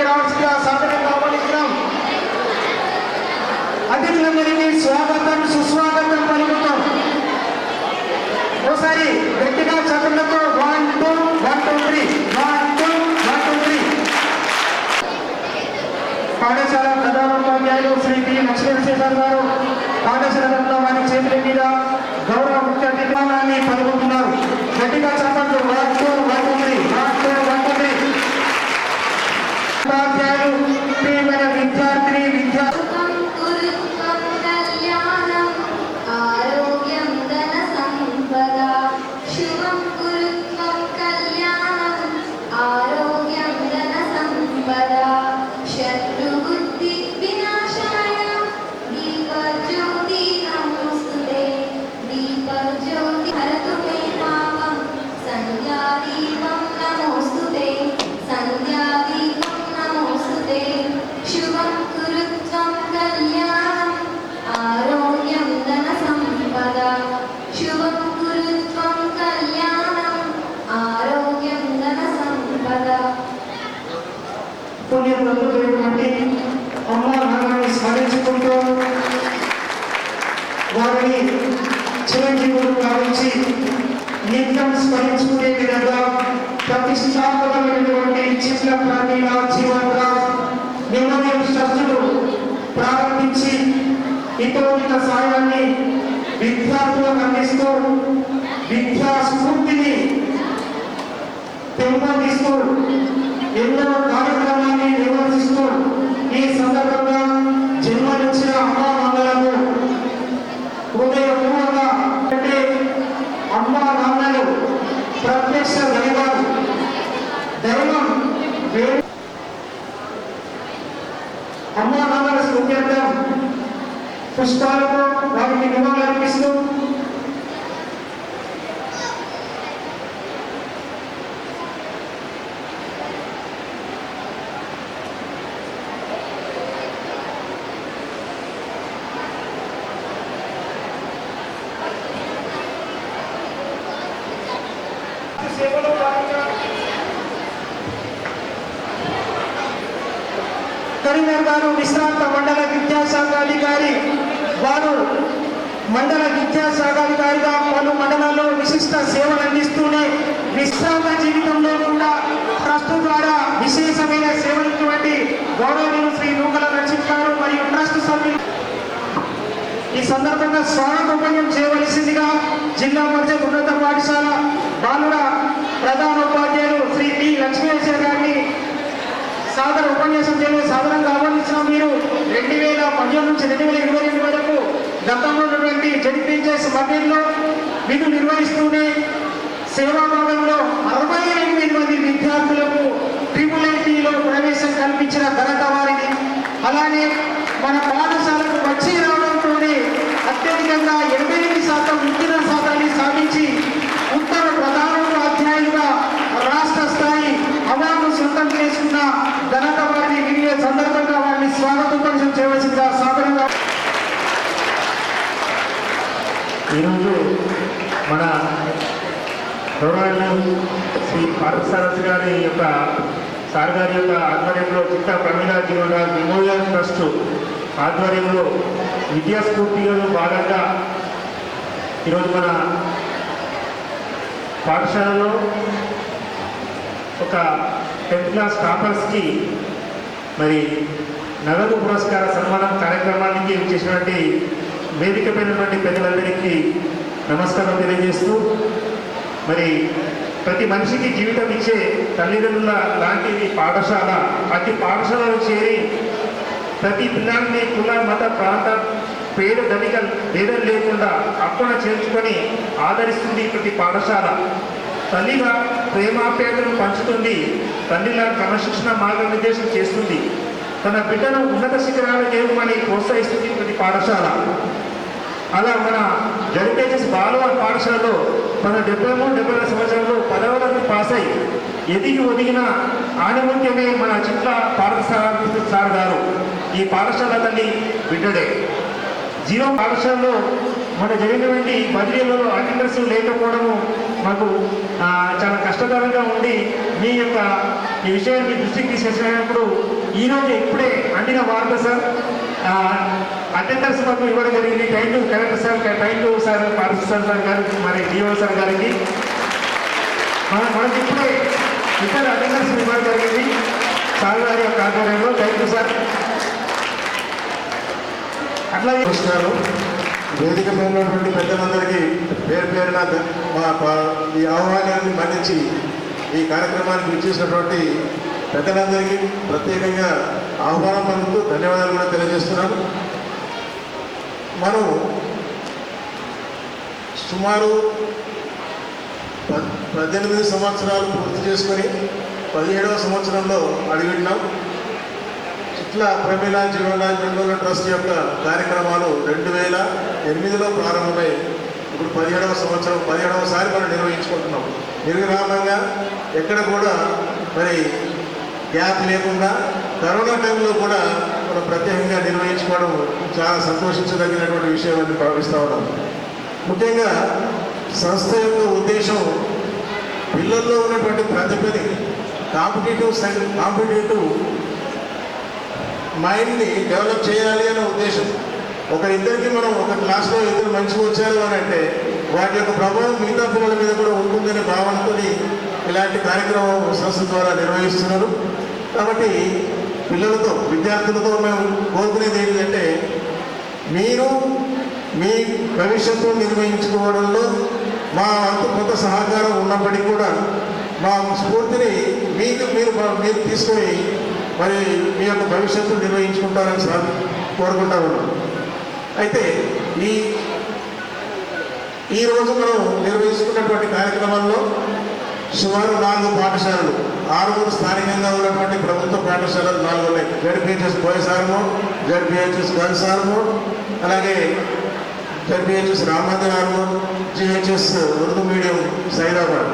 వేదికపైకి రావాల్సిందిగా సాదరంగా ఆహ్వానిస్తున్నాం. అతిథులందరికీ స్వాగతం సుస్వాగతం పలుకుతాం. ఒకసారి గట్టిగా చదువులతో 1 2 1 2 3 1 2 1 2 3. పాఠశాల ప్రధానోపాధ్యాయులు శ్రీ పి లక్ష్మీనరసింహ గారు పాఠశాల తరఫున వారి చేతుల మీద గౌరవ ముఖ్య అతిథి పలుకుతున్నారు. గట్టిగా చదువులు 1 2 1 2 3 1 2 1 2 3. ఉపాధ్యాయులు ప్రియమైన విద్యార్థిని విద్యార్థి పుణ్యమైనటువంటి అమ్మా నాన్నని స్మరించుకుంటూ వారిని చిరంజీవులు భావించి నిత్యం స్మరించుకునే విధంగా ప్రతిష్టాత్మకమైనటువంటి చిన్న ప్రాణీల జీవనరావు మెమోరియల్ ట్రస్టులు ప్రారంభించి ఇతరుల సాయాన్ని విద్యార్థులకు అందిస్తూ విద్యా స్ఫూర్తిని పెంపొందిస్తూ ఎన్నో కార్యక్రమాన్ని నిర్వహిస్తూ ఈ సందర్భంగా జన్మనిచ్చిన అమ్మా నాన్నలకు హృదయపూర్వకంగా అంటే అమ్మా నాన్నలు ప్రత్యక్ష దైవాలు. దైవం అమ్మా నాన్నల స్మృత్యర్థం పుష్పాలతో వారికి నివాళులు అర్పిస్తూ కరీంనగర్ గారు విశ్రాంత మండల విద్యాశాఖాధికారి. వారు మండల విద్యాశాఖాధికారిగా పలు మండలాల్లో విశిష్ట సేవలు అందిస్తూనే విశ్రాంత జీవితంలో కూడా ట్రస్ట్ ద్వారా విశేషమైన సేవలటువంటి గౌరవనీయులు శ్రీ నూకల రక్షిత్ గారు మరియు ట్రస్ట్ సభ్యులు ఈ సందర్భంగా స్వాగతోపన్యం చేయవలసిందిగా జిల్లా పరిషత్ ఉన్నత పాఠశాల బాలుర ప్రధానోపాధ్యాయులు శ్రీ పి లక్ష్మీనరసింహ గారిని సాదర ఉపన్యాసం చేయడం సాధారణంగా ఆహ్వానించిన మీరు 2018 నుంచి 2022 వరకు గతంలో ఉన్నటువంటి జడ్పీహెచ్ఎస్ మధ్యలో విధులు నిర్వహిస్తూనే సేవాభాగంలో 68 మంది విద్యార్థులకు IIITలో ప్రవేశం కల్పించిన ఘనత వారిది. అలానే మన పాఠశాలకు వచ్చి రావడంతోనే అత్యధికంగా 88% ఉత్తీర్ణ శాతాన్ని సాధించి ఉత్తర ప్రధానోపాధ్యాయులుగా రాష్ట్ర స్థాయి అవార్డు సొంతం చేసుకున్న ఘనత వారిని వినియోగ సందర్భంగా వారిని స్వాగతోపన్యాసం చేయవలసిందిగా సాధారణంగా. ఈరోజు మన గౌరవనీయులు శ్రీ పార్థసారథి గారి యొక్క సార్ గారి యొక్క ఆధ్వర్యంలో చిత్త ప్రమీలా జీవనరావు మెమోరియల్ ట్రస్ట్ ఆధ్వర్యంలో విద్యాస్ఫూర్తిలో భాగంగా ఈరోజు మన పాఠశాలలో ఒక 10th క్లాస్ టాపర్స్కి మరి నగదు పురస్కార సన్మానం కార్యక్రమానికి చేసినటువంటి వేదికపైనటువంటి పెద్దలందరికీ నమస్కారం తెలియజేస్తూ మరి ప్రతి మనిషికి జీవితం ఇచ్చే తల్లిదండ్రుల లాంటిది పాఠశాల. అతి పాఠశాలలో చేరి ప్రతి పిల్లల్ని కుల మత ప్రాంత పేద ధనిక భేదం లేకుండా అక్కున చేర్చుకొని ఆదరిస్తుంది ప్రతి పాఠశాల. తల్లిగా ప్రేమాప్యాయతను పంచుతుంది. తల్లిలా క్రమశిక్షణ మార్గనిర్దేశం చేస్తుంది. తన బిడ్డను ఉన్నత శిఖరాలు చేరుమని ప్రోత్సహిస్తుంది ప్రతి పాఠశాల. అలా మన జడ్పీహెచ్ఎస్ బాలవ పాఠశాలలో మన 73-74 సంవత్సరంలో 10వ తరగతి పాస్ అయి ఎదిగి ఒదిగిన ఆనిముత్యమే మన చిట్ల పార్థసారథి సార్ గారు. ఈ పాఠశాల తల్లి బిడ్డడే. జీరో పాఠశాలలో మన జరిగినటువంటి బదిలీలలో అటెండెన్స్ లేకపోవడము మాకు చాలా కష్టతరంగా ఉండి మీ యొక్క ఈ విషయాన్ని మీ దృష్టికి తీసుకొచ్చినప్పుడు ఈరోజు ఇప్పుడే అందిన వార్త సార్ అటెండర్స్ మాకు ఇవ్వడం జరిగింది. Thank you collector sir, thank you sir participle sir గారికి, మరి డిఓ సార్ గారికి. మనకి ఇప్పుడే ఇతర అటెండర్స్ ఇవ్వడం జరిగింది సార్ గారి యొక్క ఆధ్వర్యంలో. Thank you sir. అట్లాగే నమస్కారం. వేదిక మీద ఉన్నటువంటి పెద్దలందరికీ పేరు పేరున ఈ ఆహ్వానాన్ని మన్నించి ఈ కార్యక్రమానికి విచ్చేసినటువంటి పెద్దలందరికీ ప్రత్యేకంగా ఆహ్వానం పలుకుతూ ధన్యవాదాలు కూడా తెలియజేస్తున్నాను. మనం సుమారు 18 సంవత్సరాలు పూర్తి చేసుకొని 17వ సంవత్సరంలో అడుగుతున్నాం. ఇట్లా ప్రమీల జీవనరాజ్ వెంగళ ట్రస్ట్ యొక్క కార్యక్రమాలు 2008లో ప్రారంభమై ఇప్పుడు 17వ సంవత్సరం 17వసారి మనం నిర్వహించుకుంటున్నాం. నిర్విరామంగా ఎక్కడ కూడా మరి గ్యాప్ లేకుండా కరోనా టైంలో కూడా మనం ప్రత్యేకంగా నిర్వహించుకోవడం చాలా సంతోషించదగినటువంటి విషయం అని భావిస్తూ ఉన్నాం. ముఖ్యంగా సంస్థ యొక్క ఉద్దేశం పిల్లల్లో ఉన్నటువంటి ప్రతిభని కాంపిటేటివ్ మైండ్ని డెవలప్ చేయాలి అనే ఉద్దేశం. ఇద్దరికి మనం ఒక క్లాస్లో ఇద్దరు మంచిగా వచ్చారు అని అంటే వాటి యొక్క ప్రభావం మిగతా పిల్లల మీద కూడా ఉంటుందనే భావనతో ఇలాంటి కార్యక్రమం సంస్థ ద్వారా నిర్వహిస్తున్నారు. కాబట్టి పిల్లలతో విద్యార్థులతో మేము కోరుకునేది ఏంటంటే మీరు మీ భవిష్యత్తు నిర్వహించుకోవడంలో మా వంతు కొంత సహకారం ఉన్నప్పటికీ కూడా మా స్ఫూర్తిని మీరు తీసుకొని మరి మీ యొక్క భవిష్యత్తు నిర్వహించుకుంటారని కోరుకుంటా ఉన్నాం. అయితే ఈరోజు మనం నిర్వహిస్తున్నటువంటి కార్యక్రమంలో సుమారు 4 పాఠశాలలు, 6 స్థానికంగా ఉన్నటువంటి ప్రభుత్వ పాఠశాలలు 4 ఉన్నాయి. ZPHS boys Armoor, ZPHS girls Armoor, అలాగే ZPHS Ramamandir Armoor, GHS Urdu medium Saidabad.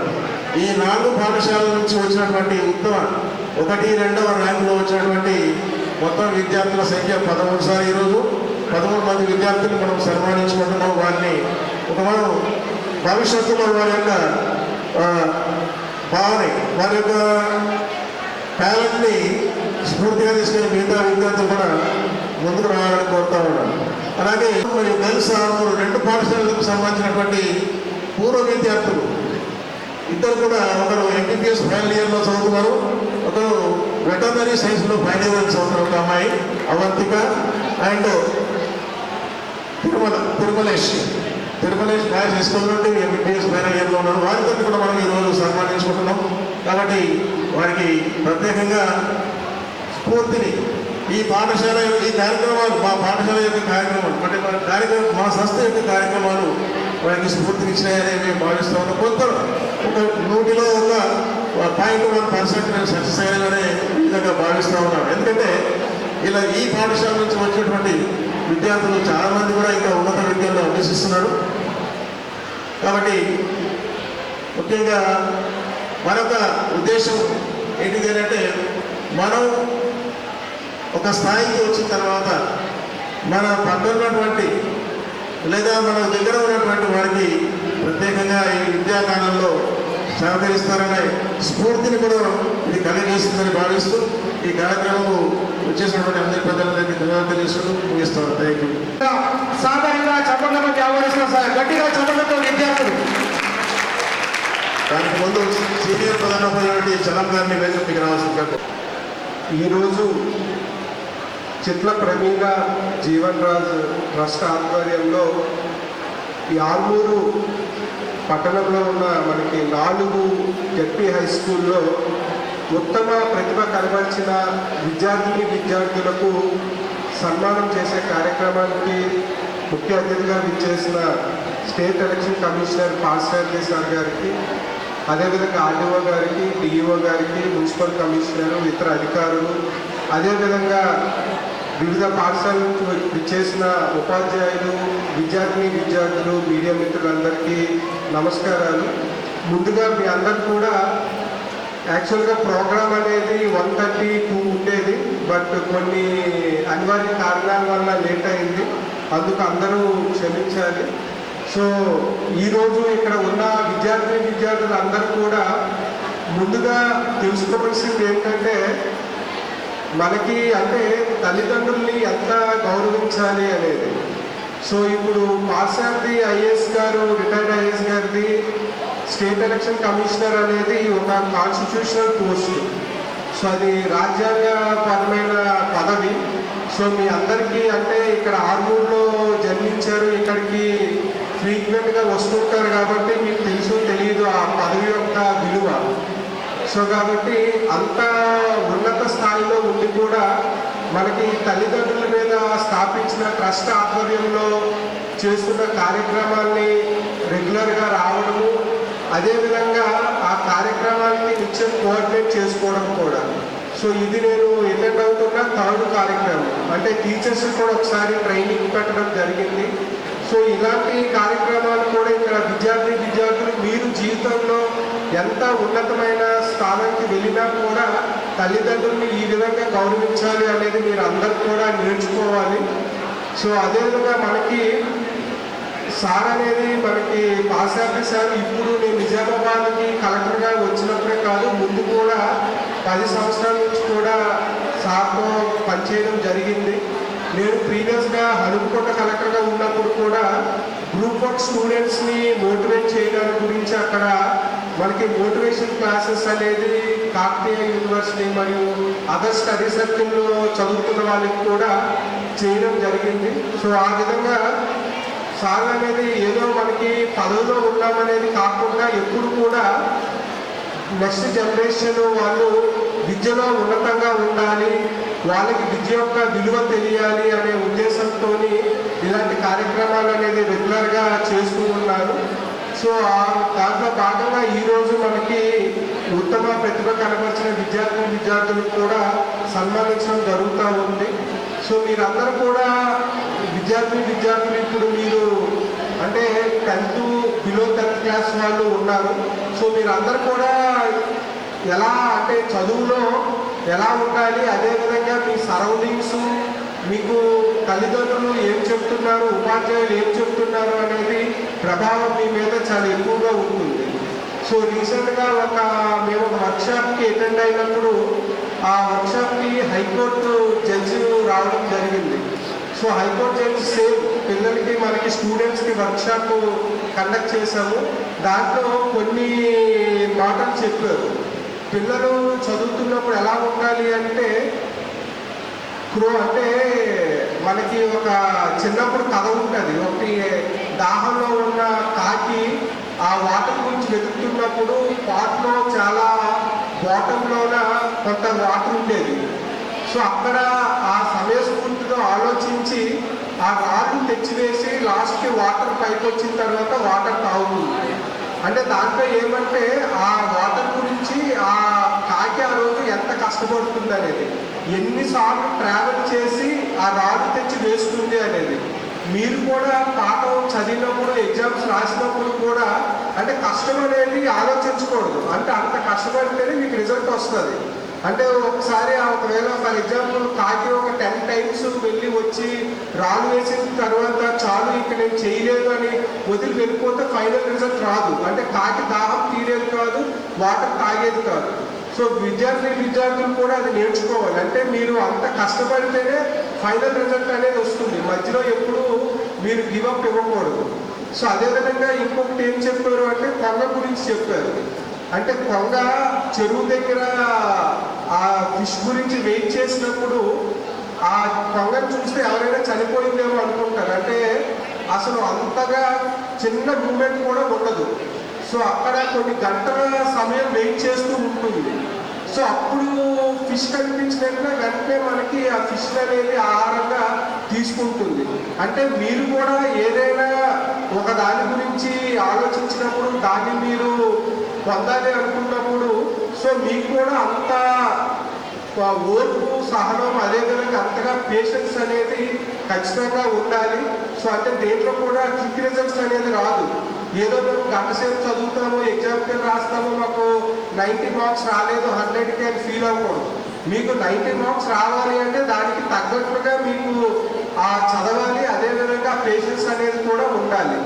ఈ 4 పాఠశాలల నుంచి వచ్చినటువంటి ఉత్తమ 1, 2వ ర్యాంకులో వచ్చినటువంటి మొత్తం విద్యార్థుల సంఖ్య 13 సార్. ఈరోజు 13 మంది విద్యార్థులు మనం సన్మానించుకుంటున్నాం. వారిని మనం భవిష్యత్తులో వారి యొక్క భావని, వారి యొక్క టాలెంట్ని స్ఫూర్తిగా తీసుకుని మిగతా విద్యార్థులు కూడా ముందుకు రావాలని కోరుతా ఉన్నాను. అలాగే మరియు గర్ల్స్ 2 పాఠశాలలకు సంబంధించినటువంటి పూర్వ విద్యార్థులు ఇద్దరు కూడా, ఒకరు ఎంబీబీఎస్ ఫైనల్ ఇయర్లో చదువుతున్నారు, ఒకరు వెటర్నరీ సైన్స్లో ఫైనల్ ఇయర్ చదువుతున్నారు. ఒక అమ్మాయి Avantika and Tirumalesh boys high school నుండి ఎంబీబీఎస్ ఫైనల్ ఇయర్లో ఉన్నారు. వారితో కూడా మనం ఈరోజు సన్మానించుకుంటున్నాం. కాబట్టి వారికి ప్రత్యేకంగా స్ఫూర్తిని ఈ పాఠశాల ఈ కార్యక్రమాలు, మా పాఠశాల యొక్క కార్యక్రమాలు అంటే మా సంస్థ యొక్క కార్యక్రమాలు వారికి స్ఫూర్తినిచ్చినాయని మేము భావిస్తూ ఉన్నాం. కొంత ఒక 100లో ఒక 0.1% నేను సక్సెస్ అయ్యాననే విధంగా భావిస్తూ ఉన్నాను. ఎందుకంటే ఇలా ఈ పాఠశాల నుంచి వచ్చినటువంటి విద్యార్థులు చాలామంది కూడా ఇంకా ఉన్నత విద్యల్లో అభ్యసిస్తున్నారు. కాబట్టి ముఖ్యంగా మరొక ఉద్దేశం ఏంటిది అంటే, మనం ఒక స్థాయికి వచ్చిన తర్వాత మన పక్కన ఉన్నటువంటి లేదా మన దగ్గర ఉన్నటువంటి వారికి ప్రత్యేకంగా ఈ విద్యాకాలంలో సహకరిస్తారనే స్ఫూర్తిని కూడా ఇది కలిగజేస్తుందని భావిస్తూ ఈ కార్యక్రమం వచ్చేసినటువంటి అందరి పెద్దలందరికీ ధన్యవాదాలు తెలుసుకుంటూ ముగిస్తాను. Thank you. సాధారణంగా చప్పట్ల మధ్య ఆహ్వానిస్తున్న సార్ గట్టిగా చప్పట్లతో విద్యార్థులు. దానికి ముందు సీనియర్ ప్రధానోపాధ్యాయుడి చలం గారిని వేదికకి రావాల్సిందిగా. ఈరోజు చిట్ల ప్రమీల జీవన్ రాజ్ ట్రస్ట్ ఆధ్వర్యంలో ఈ ఆర్మూరు పట్టణంలో ఉన్న మనకి 4 జడ్పీ హై స్కూల్లో ఉత్తమ ప్రతిభ కనబరిచిన విద్యార్థులకు సన్మానం చేసే కార్యక్రమానికి ముఖ్య అతిథిగా విచ్చేసిన state election commissioner Parthasarathi sir గారికి, అదేవిధంగా ఆర్డీఓ గారికి, డిఈఓ గారికి, మున్సిపల్ కమిషనర్, ఇతర అధికారులు, అదేవిధంగా వివిధ పాఠశాలల నుంచి విచ్చేసిన ఉపాధ్యాయులు, విద్యార్థులు, మీడియా మిత్రులందరికీ నమస్కారాలు. ముందుగా మీ అందరు కూడా యాక్చువల్గా ప్రోగ్రామ్ అనేది 1:32 ఉండేది, బట్ కొన్ని అనివార్య కారణాల వల్ల లేట్ అయింది. అందుకు అందరూ క్షమించాలి. సో ఈరోజు ఇక్కడ ఉన్న విద్యార్థులు అందరూ కూడా ముందుగా తెలుసుకోవాల్సింది ఏంటంటే మనకి అంటే తల్లిదండ్రుల్ని ఎంత గౌరవించాలి అనేది. సో ఇప్పుడు పార్సారథి ఐఏఎస్ గారు, రిటైర్డ్ ఐఏఎస్ గారిది స్టేట్ ఎలక్షన్ కమిషనర్ అనేది ఒక కాన్స్టిట్యూషనల్ పోస్ట్. సో అది రాజ్యాంగపరమైన పదవి. సో మీ అందరికీ అంటే ఇక్కడ ఆర్మూర్లో జన్మించారు, ఇక్కడికి ఫ్రీక్వెంట్గా వస్తుంటారు కాబట్టి మీకు తెలుసు తెలియదు ఆ పదవి యొక్క విలువ. సో కాబట్టి అంత ఉన్నత స్థాయిలో ఉండి కూడా మనకి తల్లిదండ్రుల మీద స్థాపించిన ట్రస్ట్ ఆధ్వర్యంలో చేస్తున్న కార్యక్రమాల్ని రెగ్యులర్గా రావడము, అదేవిధంగా ఆ కార్యక్రమానికి నిత్యం కోఆర్డినేట్ చేసుకోవడం కూడా. సో ఇది నేను అటెండ్ అవుతున్న 3rd కార్యక్రమం. అంటే టీచర్స్ కూడా ఒకసారి ట్రైనింగ్ పెట్టడం జరిగింది. సో ఇలాంటి కార్యక్రమాలు కూడా ఇక్కడ విద్యార్థులు మీరు జీవితంలో ఎంత ఉన్నతమైన స్థానానికి వెళ్ళినా కూడా తల్లిదండ్రుల్ని ఈ విధంగా గౌరవించాలి అనేది మీరు అందరూ కూడా నేర్చుకోవాలి. సో అదేవిధంగా మనకి సార్ అనేది మనకి పార్సారథి సార్ ఇప్పుడు నేను నిజామాబాద్కి కలెక్టర్గా వచ్చినప్పుడే కాదు, ముందు కూడా 10 సంవత్సరాల నుంచి కూడా సార్తో పనిచేయడం జరిగింది. నేను ప్రీవియస్గా హనుమకొండ కలెక్టర్గా ఉన్నప్పుడు కూడా గ్రూప్ వర్క్ స్టూడెంట్స్ని మోటివేట్ చేయడానికి గురించి అక్కడ మనకి మోటివేషన్ క్లాసెస్ అనేది కాకతీయ యూనివర్సిటీ మరియు అదర్ స్టడీ సర్కిల్లో చదువుతున్న వాళ్ళకి కూడా చేయడం జరిగింది. సో ఆ విధంగా సార్ అనేది ఏదో మనకి పదవిలో ఉన్నామనేది కాకుండా ఎప్పుడు కూడా నెక్స్ట్ జనరేషన్ వాళ్ళు విద్యలో ఉన్నతంగా ఉండాలి, వాళ్ళకి విద్య యొక్క విలువ తెలియాలి అనే ఉద్దేశంతో ఇలాంటి కార్యక్రమాలు అనేది రెగ్యులర్గా చేస్తూ ఉన్నారు. సో దాంట్లో భాగంగా ఈరోజు మనకి ఉత్తమ ప్రతిభ కనబరిచిన విద్యార్థులకు కూడా సన్మానించడం జరుగుతూ ఉంది. సో మీరందరూ కూడా విద్యార్థులు ఇప్పుడు మీరు అంటే 10th బిలో 10th క్లాస్ వాళ్ళు ఉన్నారు. సో మీరందరూ కూడా ఎలా అంటే చదువులో ఎలా ఉండాలి, అదేవిధంగా మీ సరౌండింగ్స్, మీకు తల్లిదండ్రులు ఏం చెప్తున్నారు, ఉపాధ్యాయులు ఏం చెప్తున్నారు అనేది ప్రభావం మీ మీద చాలా ఎక్కువగా ఉంటుంది. సో రీసెంట్గా మేము ఒక వర్క్షాప్కి అటెండ్ అయినప్పుడు ఆ వర్క్షాప్కి హైకోర్టు జడ్జి రావడం జరిగింది. సో హైకోర్టు జడ్జి సేమ్ పిల్లలకి మనకి స్టూడెంట్స్కి వర్క్షాప్ కండక్ట్ చేశాము. దాంట్లో కొన్ని మాటలు చెప్పారు. పిల్లలు చదువుతున్నప్పుడు ఎలా ఉండాలి అంటే అంటే మనకి ఒక చిన్నప్పుడు కథ ఉంటుంది. ఒకటి దాహంలో ఉన్న కాకి ఆ వాటర్ గురించి వెతుకుతున్నప్పుడు పాట్లో చాలా బాటంలోన కొంత వాటర్ ఉండేది. సో అక్కడ ఆ సమయస్ఫూర్తితో ఆలోచించి ఆ రాళ్ళు తెచ్చివేసి లాస్ట్కి వాటర్ పైకి వచ్చిన తర్వాత వాటర్ తాగుతుంది. అంటే దాంట్లో ఏమంటే ఆ వాటర్ గురించి ఆ కాకి ఆ రోజు ఎంత కష్టపడుతుంది అనేది, ఎన్నిసార్లు ట్రావెల్ చేసి ఆ రాళ్ళు తెచ్చి వేస్తుంది అనేది. మీరు కూడా పాఠం చదివినప్పుడు ఎగ్జామ్స్ రాసినప్పుడు కూడా అంటే కష్టం అనేది ఆలోచించకూడదు. అంటే అంత కష్టపడితేనే మీకు రిజల్ట్ వస్తుంది. అంటే ఒకసారి ఒకవేళ ఫర్ ఎగ్జాంపుల్ కాకి ఒక 10 times వెళ్ళి వచ్చి రాళ్ళు వేసిన తర్వాత చాలు ఇంక నేను చేయలేదు అని వదిలి వెళ్ళిపోతే ఫైనల్ రిజల్ట్ రాదు. అంటే కాకి దాహం తీరేది కాదు, వాటర్ తాగేది కాదు. సో విద్యార్థులు కూడా అది నేర్చుకోవాలి. అంటే మీరు అంత కష్టపడితేనే ఫైనల్ రిజల్ట్ అనేది వస్తుంది. మధ్యలో ఎప్పుడు మీరు గివప్ ఇవ్వకూడదు. సో అదేవిధంగా ఇంకొకటి ఏం చెప్పారు అంటే కొంగ గురించి చెప్పారు. అంటే కొంగ చెరువు దగ్గర ఆ ఫిష్ గురించి వెయిట్ చేసినప్పుడు ఆ కొంగను చూస్తే ఎవరైనా చనిపోయిందేమో అనుకుంటారు. అంటే అసలు అంతగా చిన్న మూమెంట్ కూడా ఉండదు. సో అక్కడ కొన్ని గంటల సమయం వెయిట్ చేస్తూ ఉంటుంది. సో అప్పుడు ఫిష్ కనిపించినట్లే వెంటనే మనకి ఆ ఫిష్ అనేది ఆహారంగా తీసుకుంటుంది. అంటే మీరు కూడా ఏదైనా ఒక దాని గురించి ఆలోచించినప్పుడు దాన్ని మీరు పొందాలి అనుకున్నప్పుడు సో మీకు కూడా అంత ఓర్పు, సహనం, అదేవిధంగా అంతగా పేషెన్స్ అనేది ఖచ్చితంగా ఉండాలి. సో అంటే దేంట్లో కూడా క్విక్ రిజల్ట్స్ అనేది రాదు. ఏదో మేము గంట సేపు చదువుతాము, ఎగ్జామ్కి రాస్తాము, మాకు 90 మార్క్స్ రాలేదు 100కి అని ఫీల్ అవ్వకూడదు. మీకు 90 మార్క్స్ రావాలి అంటే దానికి తగ్గట్టుగా మీకు ఆ చదవాలి, అదేవిధంగా పేషెన్స్ అనేది కూడా ఉండాలి.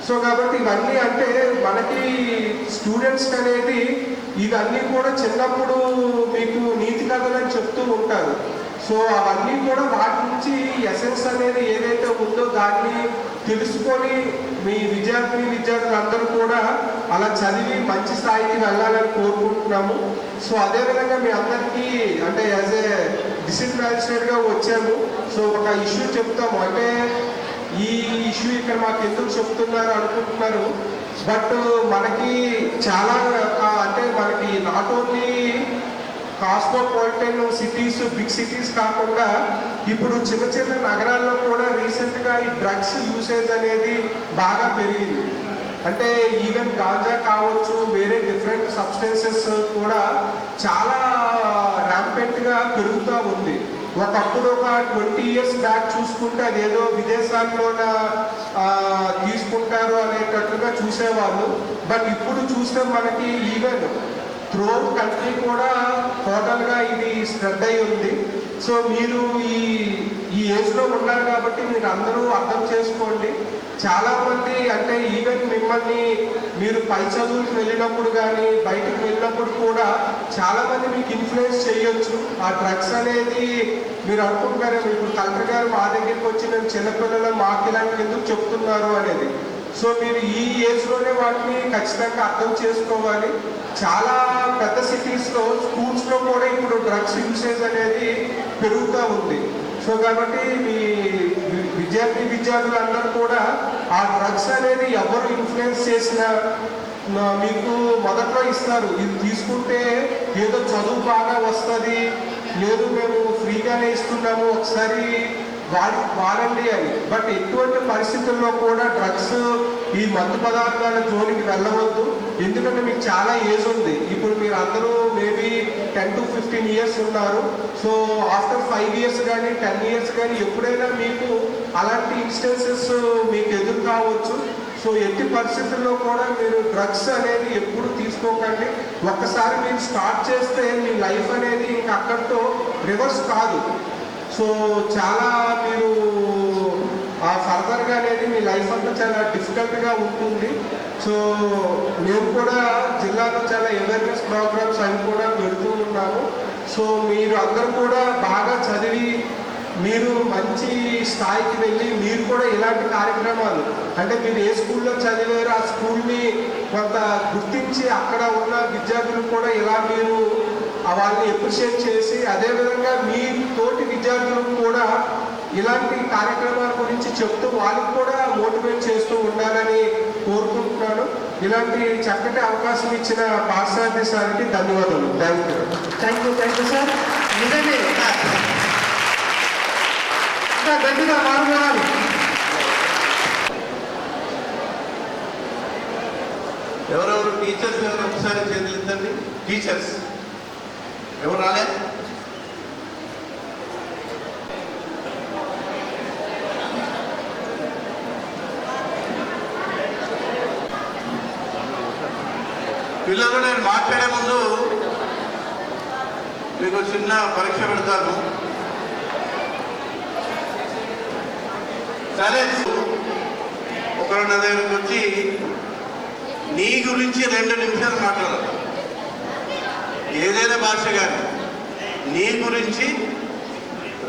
సో కాబట్టి ఇవన్నీ అంటే మనకి స్టూడెంట్స్కి అనేది ఇవన్నీ కూడా చిన్నప్పుడు మీకు నీతి కథలు అని చెప్తూ ఉంటారు. సో అవన్నీ కూడా వాటి నుంచి ఎసెన్స్ అనేది ఏదైతే ఉందో దాన్ని తెలుసుకొని మీ విద్యార్థులందరూ కూడా అలా చదివి మంచి స్థాయికి వెళ్ళాలని కోరుకుంటున్నాము. సో అదేవిధంగా మీ అందరికీ అంటే యాజ్ ఏ డిస్ట్రిక్ట్ మ్యాజిస్ట్రేట్గా వచ్చాము. సో ఒక ఇష్యూ చెప్తాము. అంటే ఈ ఇష్యూ ఇక్కడ మాకు ఎందుకు చెప్తున్నారు అనుకుంటున్నారు, బట్ మనకి చాలా అంటే మనకి not only cosmopolitan cities, big cities కాకుండా ఇప్పుడు చిన్న చిన్న నగరాల్లో కూడా రీసెంట్గా ఈ డ్రగ్స్ యూసేజ్ అనేది బాగా పెరిగింది. అంటే ఈవెన్ గాంజా కావచ్చు, వేరే డిఫరెంట్ సబ్స్టెన్సెస్ కూడా చాలా ర్యాంపెంట్గా పెరుగుతూ ఉంది. ఒకప్పుడు ఒక 20 years బ్యాక్ చూసుకుంటే అదేదో విదేశాల్లోన తీసుకుంటారు అనేటట్లుగా చూసేవాళ్ళు. బట్ ఇప్పుడు చూస్తే మనకి ఈవెన్ త్రూఅవుట్ కంట్రీ కూడా టోటల్గా ఇది స్ప్రెడ్ అయి ఉంది. సో మీరు ఈ ఏజ్లో ఉన్నారు కాబట్టి మీరు అందరూ అర్థం చేసుకోండి. చాలామంది అంటే ఈవెన్ మిమ్మల్ని మీరు పై చదువులకు వెళ్ళినప్పుడు కానీ బయటకు వెళ్ళినప్పుడు కూడా చాలామంది మీకు ఇన్ఫ్లుయెన్స్ చేయొచ్చు. ఆ డ్రగ్స్ అనేది మీరు అనుకుంటారే, ఇప్పుడు కలెక్టర్ గారు మా దగ్గరికి వచ్చి మేము చిన్నపిల్లలు మాకు ఇలాంటివి ఎందుకు చెప్తున్నారు అనేది. సో మీరు ఈ ఏజ్లోనే వాటిని ఖచ్చితంగా అర్థం చేసుకోవాలి. చాలా పెద్ద సిటీస్లో స్కూల్స్లో కూడా ఇప్పుడు డ్రగ్స్ యూసేజ్ అనేది పెరుగుతూ ఉంది. సో కాబట్టి మీ విద్యార్థులందరూ కూడా ఆ డ్రగ్స్ అనేది ఎవరు ఇన్ఫ్లుయెన్స్ చేసినా మీకు మొదట్లో ఇస్తారు, ఇది తీసుకుంటే ఏదో చదువు బాగా వస్తుంది, లేదు మేము ఫ్రీగానే ఇస్తున్నాము ఒకసారి వాడండి అని. బట్ ఎటువంటి పరిస్థితుల్లో కూడా డ్రగ్స్ ఈ మందు పదార్థాల జోలికి వెళ్ళవద్దు. ఎందుకంటే మీకు చాలా ఏజ్ ఉంది. ఇప్పుడు మీరు అందరూ మేబీ 10 to 15 years ఉన్నారు. సో ఆఫ్టర్ 5 years కానీ 10 years కానీ ఎప్పుడైనా మీకు అలాంటి ఇన్స్టెన్సెస్ మీకు ఎదురు కావచ్చు. సో ఎట్టి పరిస్థితుల్లో కూడా మీరు డ్రగ్స్ అనేది ఎప్పుడు తీసుకోకండి. ఒక్కసారి మీరు స్టార్ట్ చేస్తే మీ లైఫ్ అనేది ఇంకా అక్కడితో రివర్స్ కాదు. సో చాలా మీరు ఫర్దర్గా అనేది మీ లైఫ్ అంతా చాలా డిఫికల్ట్గా ఉంటుంది. సో మేము కూడా జిల్లాలో చాలా అవేర్నెస్ ప్రోగ్రామ్స్ అవి కూడా పెడుతూ ఉన్నాము. సో మీరు అందరూ కూడా బాగా చదివి మీరు మంచి స్థాయికి వెళ్ళి మీరు కూడా ఇలాంటి కార్యక్రమాలు అంటే మీరు ఏ స్కూల్లో చదివారో ఆ స్కూల్ని కొంత గుర్తించి అక్కడ ఉన్న విద్యార్థులు కూడా ఇలా మీరు వాళ్ళని అప్రిషియేట్ చేసి అదేవిధంగా మీ తోటి విద్యార్థులకు కూడా ఇలాంటి కార్యక్రమాల గురించి చెప్తూ వాళ్ళకి కూడా మోటివేట్ చేస్తూ ఉండాలని కోరుకుంటున్నాను. ఇలాంటి చక్కటి అవకాశం ఇచ్చిన పాఠశాల సార్కి ధన్యవాదాలు. Thank you sir. నిజంగా ఇంకా గట్టిగా మాట్లాడాలి. ఎవరెవరు టీచర్స్ ఎవరు ఒకసారి చేతులు ఎత్తండి. టీచర్స్ ఎవరు రాలే? పిల్లలు నేను మాట్లాడే ముందు మీకు చిన్న పరీక్ష పెడతాను. సరే, ఒకరు నా దగ్గరకు వచ్చి నీ గురించి 2 నిమిషాలు మాట్లాడాలి. ఏదైనా భాష కానీ నీ గురించి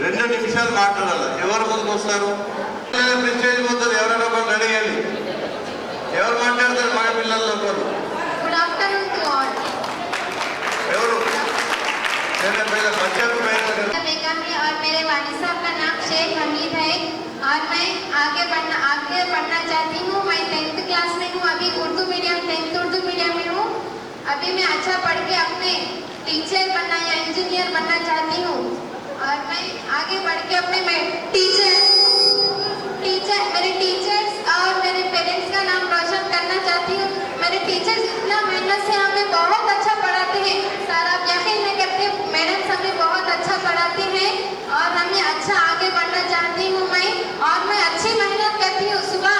2 నిమిషాలు మాట్లాడాలి. ఎవరు ముందుకు వస్తారు? మెసేజ్ పోతుంది. ఎవరైనా ఒకరు అడిగాలి. ఎవరు మాట్లాడతారు? మన పిల్లల్లో ఒకరు. Good afternoon to all. ఎవరు? बच्चा को बेगम है और मेरे वालिद साहब का नाम शेख हमीद है और मैं आगे पढ़ना चाहती हूँ. मैं 10th क्लास में हूँ. अभी 10th उर्दू मीडियम में हूँ. अभी मैं अच्छा पढ़ के अपने टीचर बनना या इंजीनियर बनना चाहती हूँ और मैं आगे बढ़ के अपने मेरे टीचर्स और मेरे पेरेंट्स का नाम रोशन करना चाहती हूँ. मेरे टीचर्स इतना मेहनत से हमें बहुत अच्छा पढ़ाते हैं सर, आप यकीन नहीं करते. मैडम्स हमें बहुत अच्छा पढ़ाते हैं और हमें अच्छा आगे बढ़ना चाहती हूँ मैं. और मैं अच्छी मेहनत करती हूँ. सुबह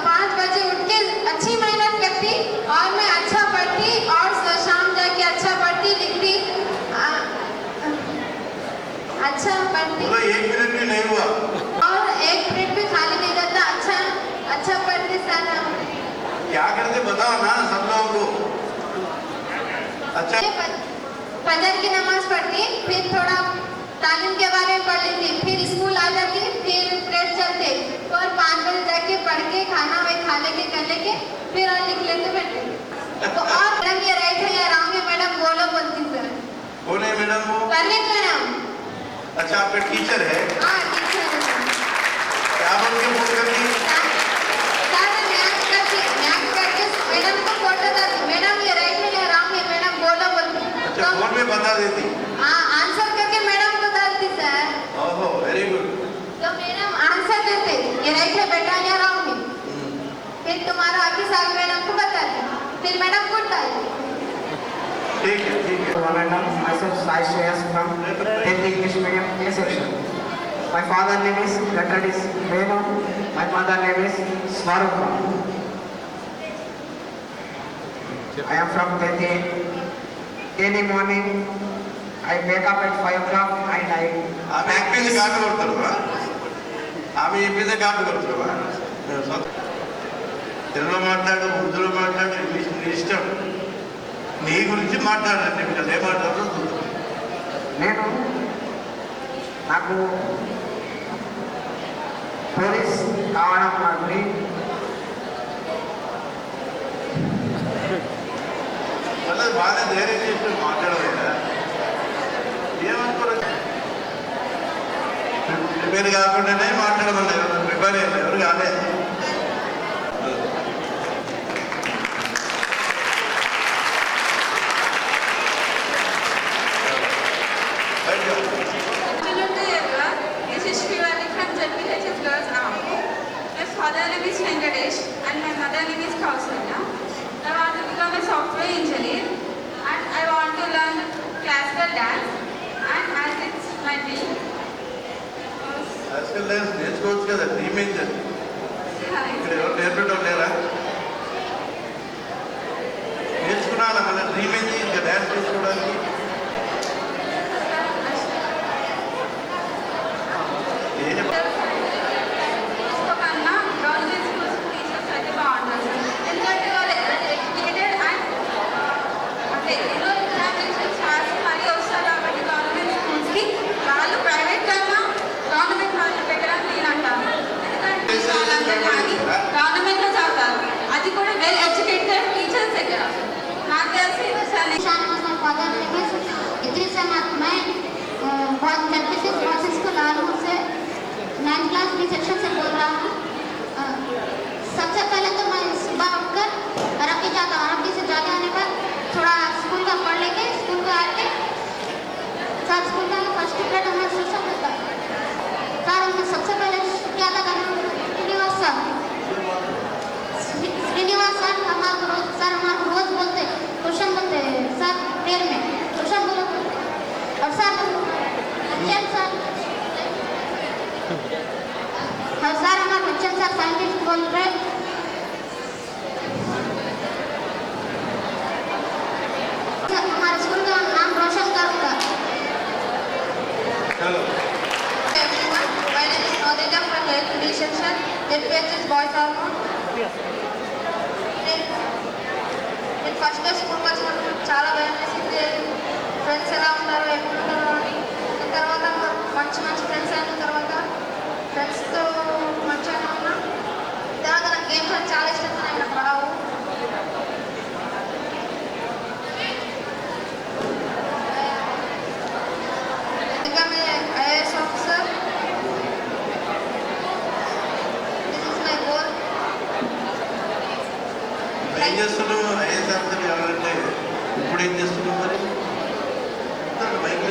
5 बजे उठ के अच्छी मेहनत करती और मैं अच्छा पढ़ती और शाम जाके अच्छा पढ़ती लिखती, अच्छा पढ़ती. 1 मिनट भी नहीं हुआ और 1 मिनट भी खाली नहीं रहता. अच्छा पढ़ती सर. क्या करते बताओ ना सब लोगों को. अच्छा फजर की नमाज पढ़ती, फिर थोड़ा तालीम के बारे में पढ़ लेती, फिर स्कूल आ जाती, फिर प्रेयर चलते और 5 बजे जाके पढ़ के खाना वे खा लेके कर लेके फिर और लिख लेते बैठे। तो और मैडम ये राइट है या रॉन्ग है मैडम बोलो बोलती सर। कौन है मैडम वो? परवीन मैडम। अच्छा आपका टीचर है? हाँ टीचर है सर। क्या बोल के फोन करती? सर मैथ करके मैडम को फोटो डालती, मैडम ये राइट है या रॉन्ग है मैडम बोलो बोलती। अच्छा फोन में बता देती? हाँ आंसर करके मैडम को डालती सर। ओहो वेरी गुड। तो मैडम आंसर देते ये राइट है बेटा या रॉन्ग है, फिर तुम्हारा आगे साल मैडम को बताते, फिर मैडम को डालती। ठीक है ठीक है। Madam, myself Sai Shreyas from 10th English Medium A section. My father name is Gatradis Venu. My mother name is Swarupa. I am from 10th A. Daily morning, I wake up at 5 o'clock and I ఆమె చెప్పింది కాటు కొడతారువా? ఆమె చెప్పింది కాటు కొడతారువా? తెలుగులో మాట్లాడు, ఉర్దూలో మాట్లాడు, ఇంగ్లీష్ నీ ఇష్టం. నీ గురించి మాట్లాడండి, మీరు ఏ మాట్లాడో చూద్దాం. నేను నాకు పోలీస్ కావడం నాకు మళ్ళీ బాగానే ధైర్యం చేసి మాట్లాడలేదా? ఏమనుకోరు ప్రిపేర్ కాకుండానే మాట్లాడమన్నారు. ప్రిపేర్ అయ్యారు ఎవరు కాలేదు. Father name is Venkatesh and my mother name is Kausalya. I want to become a software engineer and I want to learn classical dance and as it's my dream. Classical dance నేర్చుకోవచ్చు కదా, team ఏం చేయాలి? ఇక్కడ ఎవరు నేర్పడం లేరా? నేర్చుకున్నాను మన డ్రీమ్ ఏంటి ఇంకా డ్యాన్స్ నేర్చుకోవడానికి? గవర్నమెంట్ లో చదువుతారు, అది కూడా వెల్ ఎడ్యుకేటెడ్ టీచర్స్ దగ్గర. నాకు తెలిసి father name is Idris Ahmed. मैं बहुत 36 क्लासेस को लाहौर से 9th क्लास बी सेक्शन से बोल रहा हूँ। सबसे पहले तो मैं सुबह उठकर अरबी जाता हूँ, अरबी से जाके आने पर थोड़ा स्कूल का पढ़ लेके स्कूल को आके सर स्कूल का फर्स्ट पीरियड हमें शिक्षक होता है सर, हमें सबसे पहले क्या था करना श्रीनिवास सर हमारे रोज बोलते क्वेश्चन बोलते सर प्रेयर में क्वेश्चन बोलो और सर बच्चन सर और सर हमारे बच्चन सर साइंटिस्ट बोल रहे हमारे स्कूल का नाम रोशन करूँगा। My name is Nodita from 8th D section. LPHS boys hormone. నేను ఫస్ట్ డే స్కూల్కి వచ్చినప్పుడు చాలా భయం వేసింది, ఫ్రెండ్స్ ఎలా ఉంటారో ఎక్కడుంటారో అని. తర్వాత మంచి ఫ్రెండ్స్ అయిన తర్వాత ఫ్రెండ్స్తో మంచిగా ఉన్నా. తర్వాత నాకు గేమ్స్ అంటే చాలా ఇష్టం, నేను పడావు. ఇంకా మీ IAS officer, this is my goal. ఏం చేస్తున్నావు? ఐఏఎస్ ఆఫీసర్ కావాలంటే ఇప్పుడు ఏం చేస్తున్నావు? మరి మైక్లో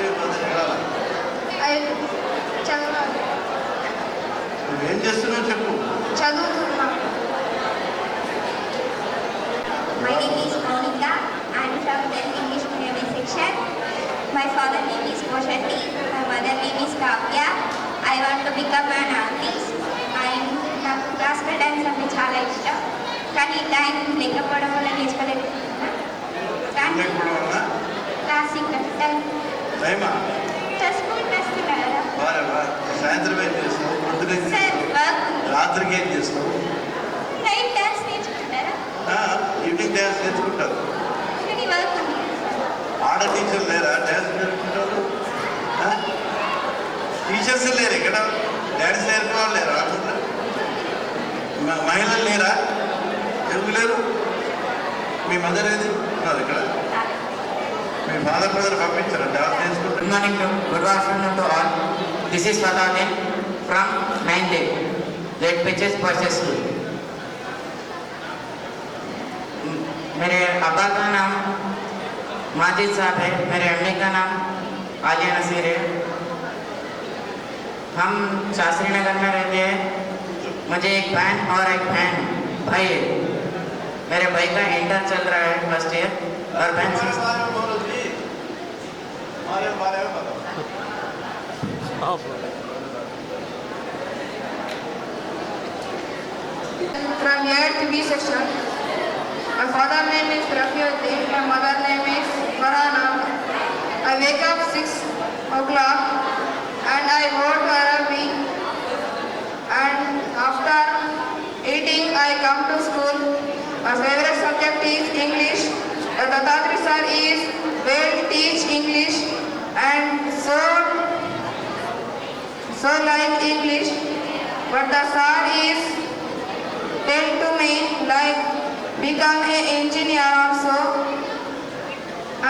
చదవాలి, నువ్వేం చేస్తున్నావు చెప్పు. చదువుతున్నా. My name is Monica. I am from 10th English Medium section. My father name is Koshati. My mother name is Kavya. I want to become an artist. నాకు క్లాసికల్ డ్యాన్స్ అంటే చాలా ఇష్టం, కానీ టైం లేకపోవడం వల్ల నేర్చుకోలేకపోతున్నా. కానీ క్లాసికల్ టైమా చదువుకుంటున్నారా సాయంత్రం ఏం చేస్తావు? పొద్దున ఏం సార్? చేస్తావు? వర్క్ రాత్రికి ఏం చేస్తావు? నైట్ డ్యాన్స్ నేర్చుకుంటారా? ఈవినింగ్ డ్యాన్స్ నేర్చుకుంటారు. కానీ వర్క్ ఉంది. ఆడ టీచర్లు లేరా డ్యాన్స్ నేర్పుకుంటారు? టీచర్స్ లేరు ఇక్కడ, డ్యాన్స్ నేర్పేవాళ్ళు లేరు రాకుండా? మహిళలు లేరా? ఎందుకు లేరు? మీ మదర్ ఏది ఉన్నారు ఇక్కడ? మీ ఫాదర్ మదర్ పంపించారా డ్యాన్స్ నేర్చుకుంటారు? Good morning, good afternoon to all. This is Fatadin from 9th day, Late Pitches Purchase School. मेरे अब्बा का नाम माजिद साहब है, मेरे अम्मी का नाम आलिया नसीर है। हम शास्त्री नगर में रहते हैं। मुझे एक बहन और एक भाई है। मेरे भाई का इंटर चल रहा है फर्स्ट ईयर और बहन From 8th B section. My father name is Rafiuddin. My mother name is Farhana. I wake up 6 o'clock and I go to Arabic. And after eating, I come to school. My favorite subject is English. The Dattatri sir is well teach English and so like English. But the sir is tell to me like become an engineer also.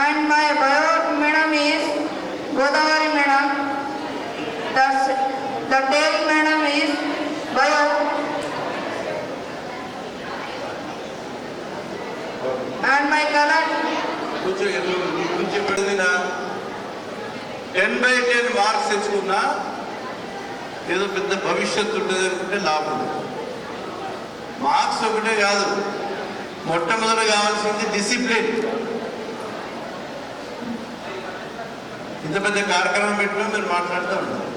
And my bio madam is Godavari madam. The tail madam is bio. And my color కొంచెం పెడిన 10/10 marks తెచ్చుకున్నా ఏదో పెద్ద భవిష్యత్తు ఉంటుంది అనుకుంటే లాభం. Marks ఒకటే కాదు, మొట్టమొదటి కావాల్సింది డిసిప్లిన్. ఇంత పెద్ద కార్యక్రమం పెట్టినా మీరు మాట్లాడుతూ ఉంటారు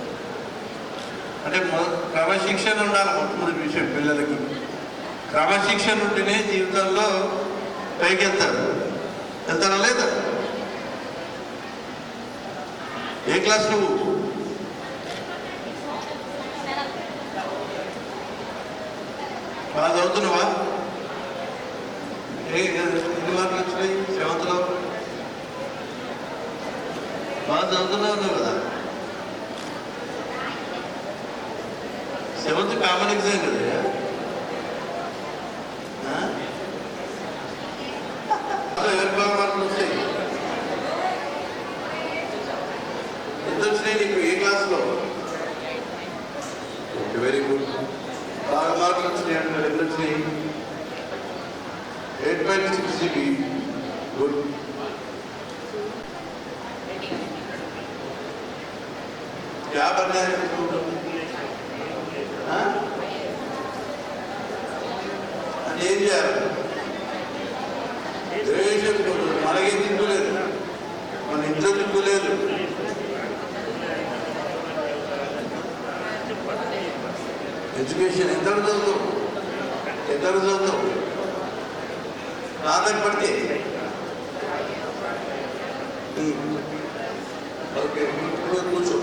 అంటే క్రమశిక్షణ ఉండాలి. మొట్టమొదటి విషయం పిల్లలకి క్రమశిక్షణ ఉంటేనే జీవితంలో పైకెత్తారు. వెళ్తారా లేదా? ఏ క్లాస్ నువ్వు? బాగా చదువుతున్నావా? ఎన్ని మార్కులు వచ్చినాయి 7th లో? బాగా చదువుతున్నావు నువ్వు కదా. 7th కామన్ ఎగ్జామ్ కదా. ఎవరికి బాగా మార్కులు వస్తాయి? ఎంత వచ్చినాయి నీకు ఏ క్లాస్లో? Okay, very good. బాగా మార్కులు వచ్చినాయి అంటారు. ఎంత వచ్చినాయి? 8.6 GB. గుడ్. क्या बनना है అని ఏం చేయాలి? దేశం మనకి తింటులేదు, మన ఇంట్లో తింటులేదు. ఎడ్యుకేషన్ ఎంత చదువుతావు రాదని పడితే ఓకే కూర్చో.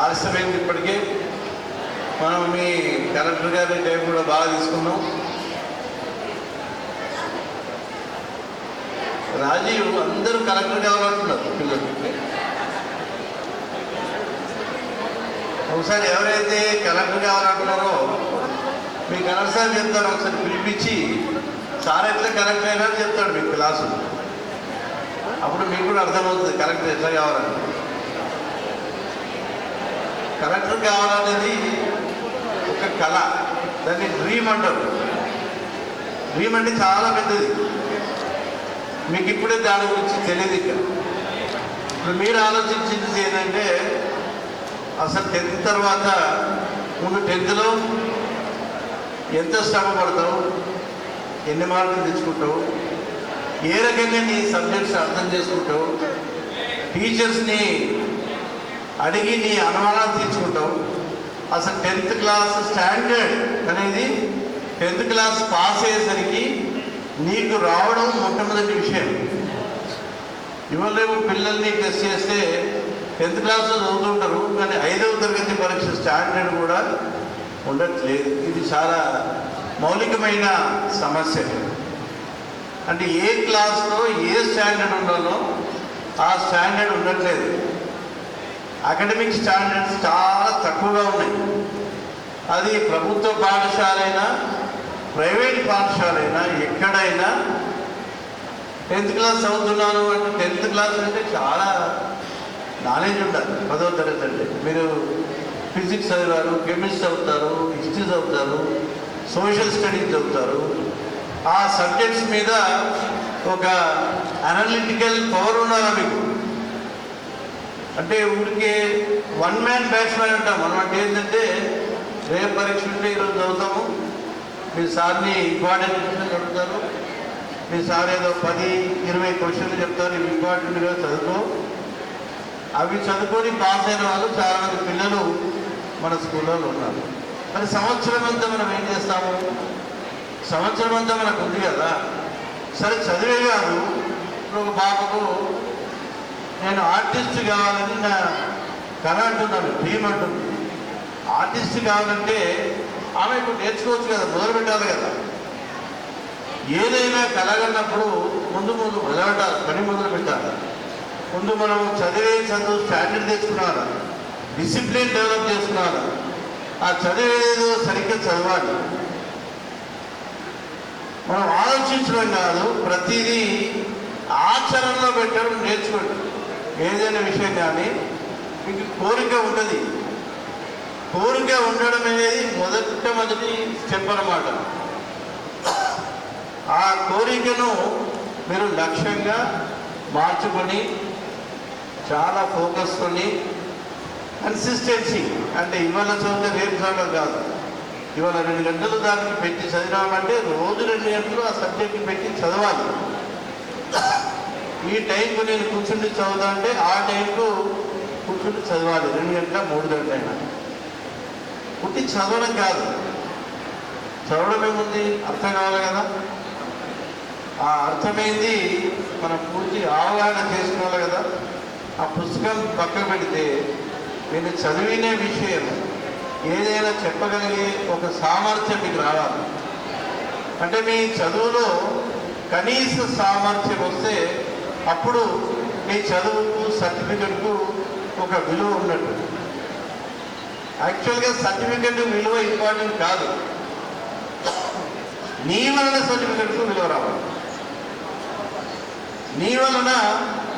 ఆలస్యమైంది ఇప్పటికే. మనం మీ కలెక్టర్ గారి టైం కూడా బాగా తీసుకున్నాం. రాజీవ్ అందరూ కలెక్టర్ కావాలంటున్నారు పిల్లలు. ఒకసారి ఎవరైతే కలెక్టర్ కావాలంటున్నారో మీ కలెక్టర్ సార్ చెప్తారు, ఒకసారి పిలిపించి సార్ ఎట్లా కలెక్టర్ అయినా చెప్తాడు మీకు క్లాసు. అప్పుడు మీకు కూడా అర్థమవుతుంది కలెక్టర్ ఎట్లా కావాలని. కలెక్టర్ కావాలనేది ఒక కళ, దాన్ని డ్రీమ్ అంటారు. డ్రీమ్ అంటే చాలా పెద్దది. మీకు ఇప్పుడే దాని గురించి తెలియదు. ఇప్పుడు మీరు ఆలోచించింది ఏంటంటే అసలు 10th తర్వాత ముందు 10th లో ఎంత శ్రమ పడతావు, ఎన్ని మార్కులు తెచ్చుకుంటావు, ఏ రకంగా నీ సబ్జెక్ట్స్ అర్థం చేసుకుంటావు, టీచర్స్ని అడిగి నీ అనుమానాలు తీర్చుకుంటావు. అసలు 10th క్లాస్ స్టాండర్డ్ అనేది 10th క్లాస్ పాస్ అయ్యేసరికి నీకు రావడం మొట్టమొదటి విషయం. ఇవ్వలేము పిల్లల్ని టెస్ట్ చేస్తే 10th క్లాస్లో చదువుతుంటారు, కానీ 5వ తరగతి పరీక్ష స్టాండర్డ్ కూడా ఉండట్లేదు. ఇది చాలా మౌలికమైన సమస్య. అంటే ఏ క్లాస్లో ఏ స్టాండర్డ్ ఉండాలో ఆ స్టాండర్డ్ ఉండట్లేదు. అకాడమిక్ స్టాండర్డ్స్ చాలా తక్కువగా ఉన్నాయి. అది ప్రభుత్వ పాఠశాలైనా ప్రైవేట్ పాఠశాలైనా ఎక్కడైనా 10th క్లాస్ చదువుతున్నాను అంటే 10th క్లాస్ అంటే చాలా నాలెడ్జ్ ఉండాలి. 10వ తరగతి అంటే మీరు ఫిజిక్స్ చదివారు, కెమిస్ట్రీ చదువుతారు, హిస్టరీ చదువుతారు, సోషల్ స్టడీస్ చదువుతారు. ఆ సబ్జెక్ట్స్ మీద ఒక అనలిటికల్ పవర్ ఉండాలి మీకు. అంటే ఊరికే వన్ మ్యాన్ బ్యాట్స్మెన్ అంటాం మనం. అంటే ఏంటంటే రేపు పరీక్ష ఉంటే ఈరోజు చదువుతాము, మీ సార్ని ఇంపార్టెంట్ క్వశ్చన్ అడుగుతారు, మీ సార్ ఏదో 10-20 క్వశ్చన్లు చెప్తారు, ఇవి ఇంపార్టెంట్గా చదువుకో. అవి చదువుకొని పాస్ అయిన వాళ్ళు చాలామంది పిల్లలు మన స్కూల్లో ఉన్నారు. మరి సంవత్సరం అంతా మనం ఏం చేస్తాము? సంవత్సరం అంతా మనకు ఉంది కదా, సరే చదివే కాదు. ఇప్పుడు ఒక పాపకు నేను ఆర్టిస్ట్ కావాలని నా కళ అంటున్నాను, డ్రీమ్ అంటుంది. ఆర్టిస్ట్ కావాలంటే ఆమె ఇప్పుడు నేర్చుకోవచ్చు కదా, మొదలు పెట్టాలి కదా. ఏదైనా కలగన్నప్పుడు ముందు మొదలుపెట్టాలి, పని మొదలు పెట్టాలి. ముందు మనం చదువు స్టాండర్డ్ తెచ్చుకున్నాను, డిసిప్లిన్ డెవలప్ చేసుకున్నాను. ఆ చదివేదో సరిగ్గా చదవాలి. మనం ఆలోచించడం కాదు, ప్రతిదీ ఆచరణలో పెట్టడం నేర్చుకోండి. ఏదైనా విషయం కానీ మీకు కోరిక ఉంటుంది. కోరిక ఉండడం అనేది మొదటి స్టెప్ అన్నమాట. ఆ కోరికను మీరు లక్ష్యంగా మార్చుకొని చాలా ఫోకస్తోని కన్సిస్టెన్సీ, అంటే ఇవాళ చదివితే రేపు చదవడం కాదు. ఇవాళ 2 గంటలు దానికి పెట్టి చదివామంటే రోజు 2 గంటలు ఆ సబ్జెక్ట్ని పెట్టి చదవాలి. ఈ టైంకు నేను కూర్చుండి చదువుతా అంటే ఆ టైంకు కూర్చుండి చదవాలి. 2 గంటల 3 గంటలైనా పుట్టి చదవడం కాదు. చదవడం ఏముంది, అర్థం కావాలి కదా. ఆ అర్థమైంది మనం పూర్తి అవగాహన చేసుకోవాలి కదా. ఆ పుస్తకం పక్కన పెడితే నేను చదివిన విషయం ఏదైనా చెప్పగలిగే ఒక సామర్థ్యం మీకు రావాలి. అంటే మీ చదువులో కనీస సామర్థ్యం వస్తే అప్పుడు మీ చదువుకు సర్టిఫికెట్కు ఒక విలువ ఉన్నట్టు. యాక్చువల్గా సర్టిఫికెట్ విలువ ఇంపార్టెంట్ కాదు, నీ వలన సర్టిఫికెట్కు విలువ రావాలి. నీ వలన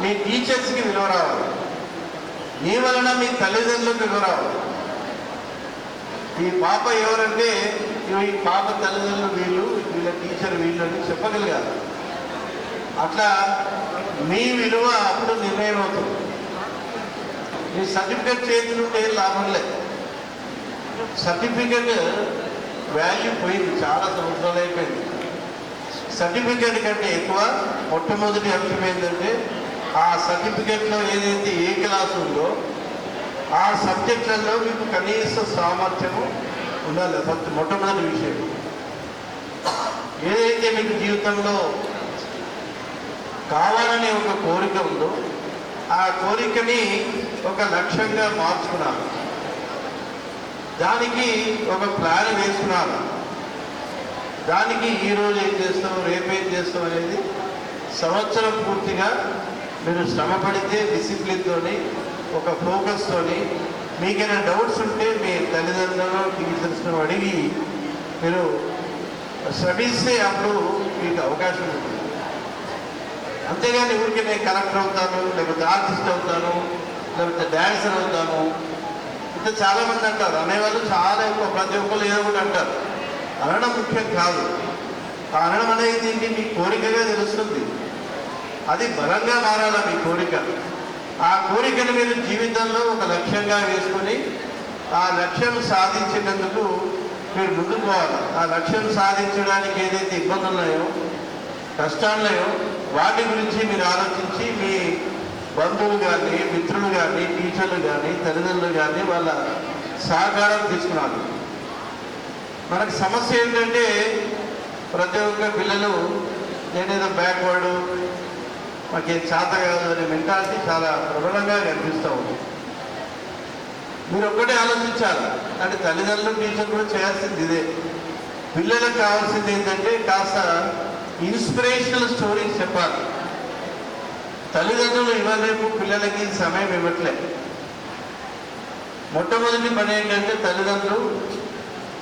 మీ టీచర్స్కి విలువ రావాలి. నీ వలన మీ తల్లిదండ్రులకు విలువ రావాలి. ఈ పాప ఎవరంటే ఈ పాప తల్లిదండ్రులు వీళ్ళు, వీళ్ళ టీచర్ వీళ్ళు అని చెప్పగలిగారు. అట్లా మీ విలువ అప్పుడు నిర్ణయం అవుతుంది. మీ సర్టిఫికెట్ చేతులుంటే ఏం లాభం లేదు. సర్టిఫికెట్ వాల్యూ పోయింది, చాలా సంవత్సరాలు అయిపోయింది. సర్టిఫికెట్ కంటే ఎక్కువ మొట్టమొదటి అంశం ఏంటంటే ఆ సర్టిఫికెట్లో ఏదైతే ఏ క్లాస్ ఉందో ఆ సబ్జెక్టులలో మీకు కనీస సామర్థ్యము ఉండాలి. ఫస్ట్ మొట్టమొదటి విషయం. ఏదైతే మీకు జీవితంలో కావాలనే ఒక కోరిక ఉందో ఆ కోరికని ఒక లక్ష్యంగా మార్చుకున్నాను. దానికి ఒక ప్లాన్ వేసుకున్నాను. దానికి ఈరోజు ఏం చేస్తాం, రేపేం చేస్తాం అనేది సంవత్సరం పూర్తిగా మీరు శ్రమ పడితే డిసిప్లిన్తోని ఒక ఫోకస్తోని మీకైనా డౌట్స్ ఉంటే మీ తల్లిదండ్రులను టీచర్స్ను అడిగి మీరు శ్రమిస్తే అప్పుడు మీకు అవకాశం ఉంటుంది. అంతేగాని ఊరికి నేను కలెక్టర్ అవుతాను, లేకపోతే ఆర్టిస్ట్ అవుతాను, లేకపోతే డ్యాన్సర్ అవుతాను ఇంకా చాలామంది అంటారు. అనేవాళ్ళు చాలా ఎక్కువ, ప్రతి ఒక్కరు ఏదో ఒకటి అంటారు. అనడం ముఖ్యం కాదు. ఆ అనడం అనేది మీ కోరికగా తెలుస్తుంది. అది బలంగా మారాలా మీ కోరిక. ఆ కోరికను మీరు జీవితంలో ఒక లక్ష్యంగా వేసుకొని ఆ లక్ష్యం సాధించినందుకు మీరు ముందుకు పోవాలి. ఆ లక్ష్యం సాధించడానికి ఏదైతే ఇబ్బందులు ఉన్నాయో, కష్టాలు ఉన్నాయో వాటి గురించి మీరు ఆలోచించి మీ బంధువులు కానీ, మిత్రులు కానీ, టీచర్లు కానీ, తల్లిదండ్రులు కానీ వాళ్ళ సహకారం తీసుకున్నారు. మనకు సమస్య ఏంటంటే ప్రతి ఒక్క పిల్లలు నేనేదో బ్యాక్వర్డ్, మాకేం చేత కాదు అనే మెంటాలిటీ చాలా ప్రబలంగా కనిపిస్తూ ఉంది. మీరు ఒక్కటే ఆలోచించాలి, అంటే తల్లిదండ్రులు టీచర్ కూడా చేయాల్సింది ఇదే. పిల్లలకు కావాల్సింది ఏంటంటే కాస్త ఇన్స్పిరేషనల్ స్టోరీస్ చెప్పాలి. తల్లిదండ్రులు ఇవ్వలేపు పిల్లలకి సమయం ఇవ్వట్లే. మొట్టమొదటి పని ఏంటంటే తల్లిదండ్రులు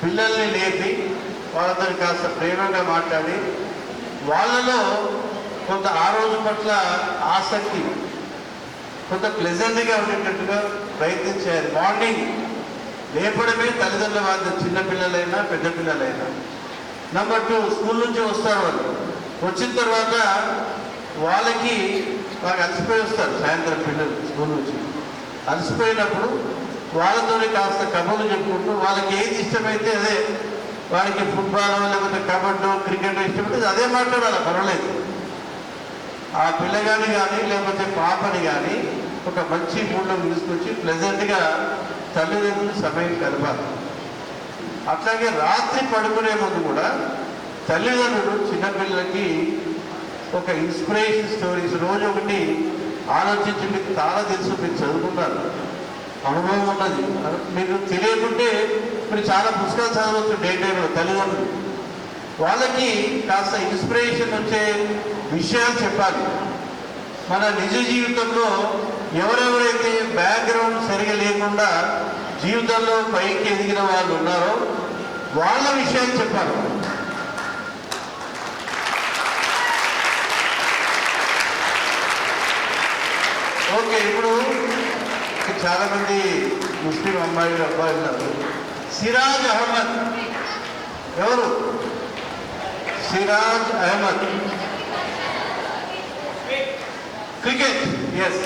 పిల్లల్ని లేపి వాళ్ళతో కాస్త ప్రేమగా మాట్లాడి వాళ్ళలో కొంత ఆ రోజు పట్ల ఆసక్తి, కొంత ప్లెజెంట్గా ఉండేటట్టుగా ప్రయత్నించాలి. మార్నింగ్ లేపడమే తల్లిదండ్రుల బాధ్యత, చిన్నపిల్లలైనా పెద్ద పిల్లలైనా. నెంబర్ 2, స్కూల్ నుంచి వస్తారు వాళ్ళు. వచ్చిన తర్వాత వాళ్ళకి బాగా అలసిపోయి వస్తారు. సాయంత్రం పిల్లలు స్కూల్ నుంచి అలసిపోయినప్పుడు వాళ్ళతోనే కాస్త కబుర్లు చెప్పుకుంటూ వాళ్ళకి ఏది ఇష్టమైతే అదే, వాడికి ఫుట్బాల్ లేకపోతే కబడ్డో క్రికెట్ ఇష్టమైతే అదే మాట్లాడాలి, పర్వాలేదు. ఆ పిల్లగాని కానీ లేకపోతే పాపని కానీ ఒక మంచి మూడ్లో తీసుకొచ్చి ప్లెజెంట్గా తల్లిదండ్రులు సమయం గడపాలి. అట్లాగే రాత్రి పడుకునే ముందు కూడా తల్లిదండ్రులు చిన్నపిల్లలకి ఒక ఇన్స్పిరేషన్ స్టోరీస్ రోజు ఒకటి ఆలోచించి, మీకు చాలా తెలుసు, మీరు చదువుకున్నారు, అనుభవం ఉన్నది, మీకు తెలియకుంటే మీరు చాలా పుస్తకాలు చదవచ్చు డే టైంలో. తల్లిదండ్రులు వాళ్ళకి కాస్త ఇన్స్పిరేషన్ వచ్చే విషయాలు చెప్పాలి. మన నిజ జీవితంలో ఎవరెవరైతే బ్యాక్గ్రౌండ్ సరిగా లేకుండా జీవితంలో పైకి ఎదిగిన వాళ్ళు ఉన్నారో వాళ్ళ విషయాలు చెప్పాలి. ఓకే, ఇప్పుడు చాలామంది ముస్లిం అమ్మాయిలు అబ్బాయిలు ఉన్నారు. సిరాజ్ అహ్మద్ ఎవరు? Siraj Ahmed cricket, yes.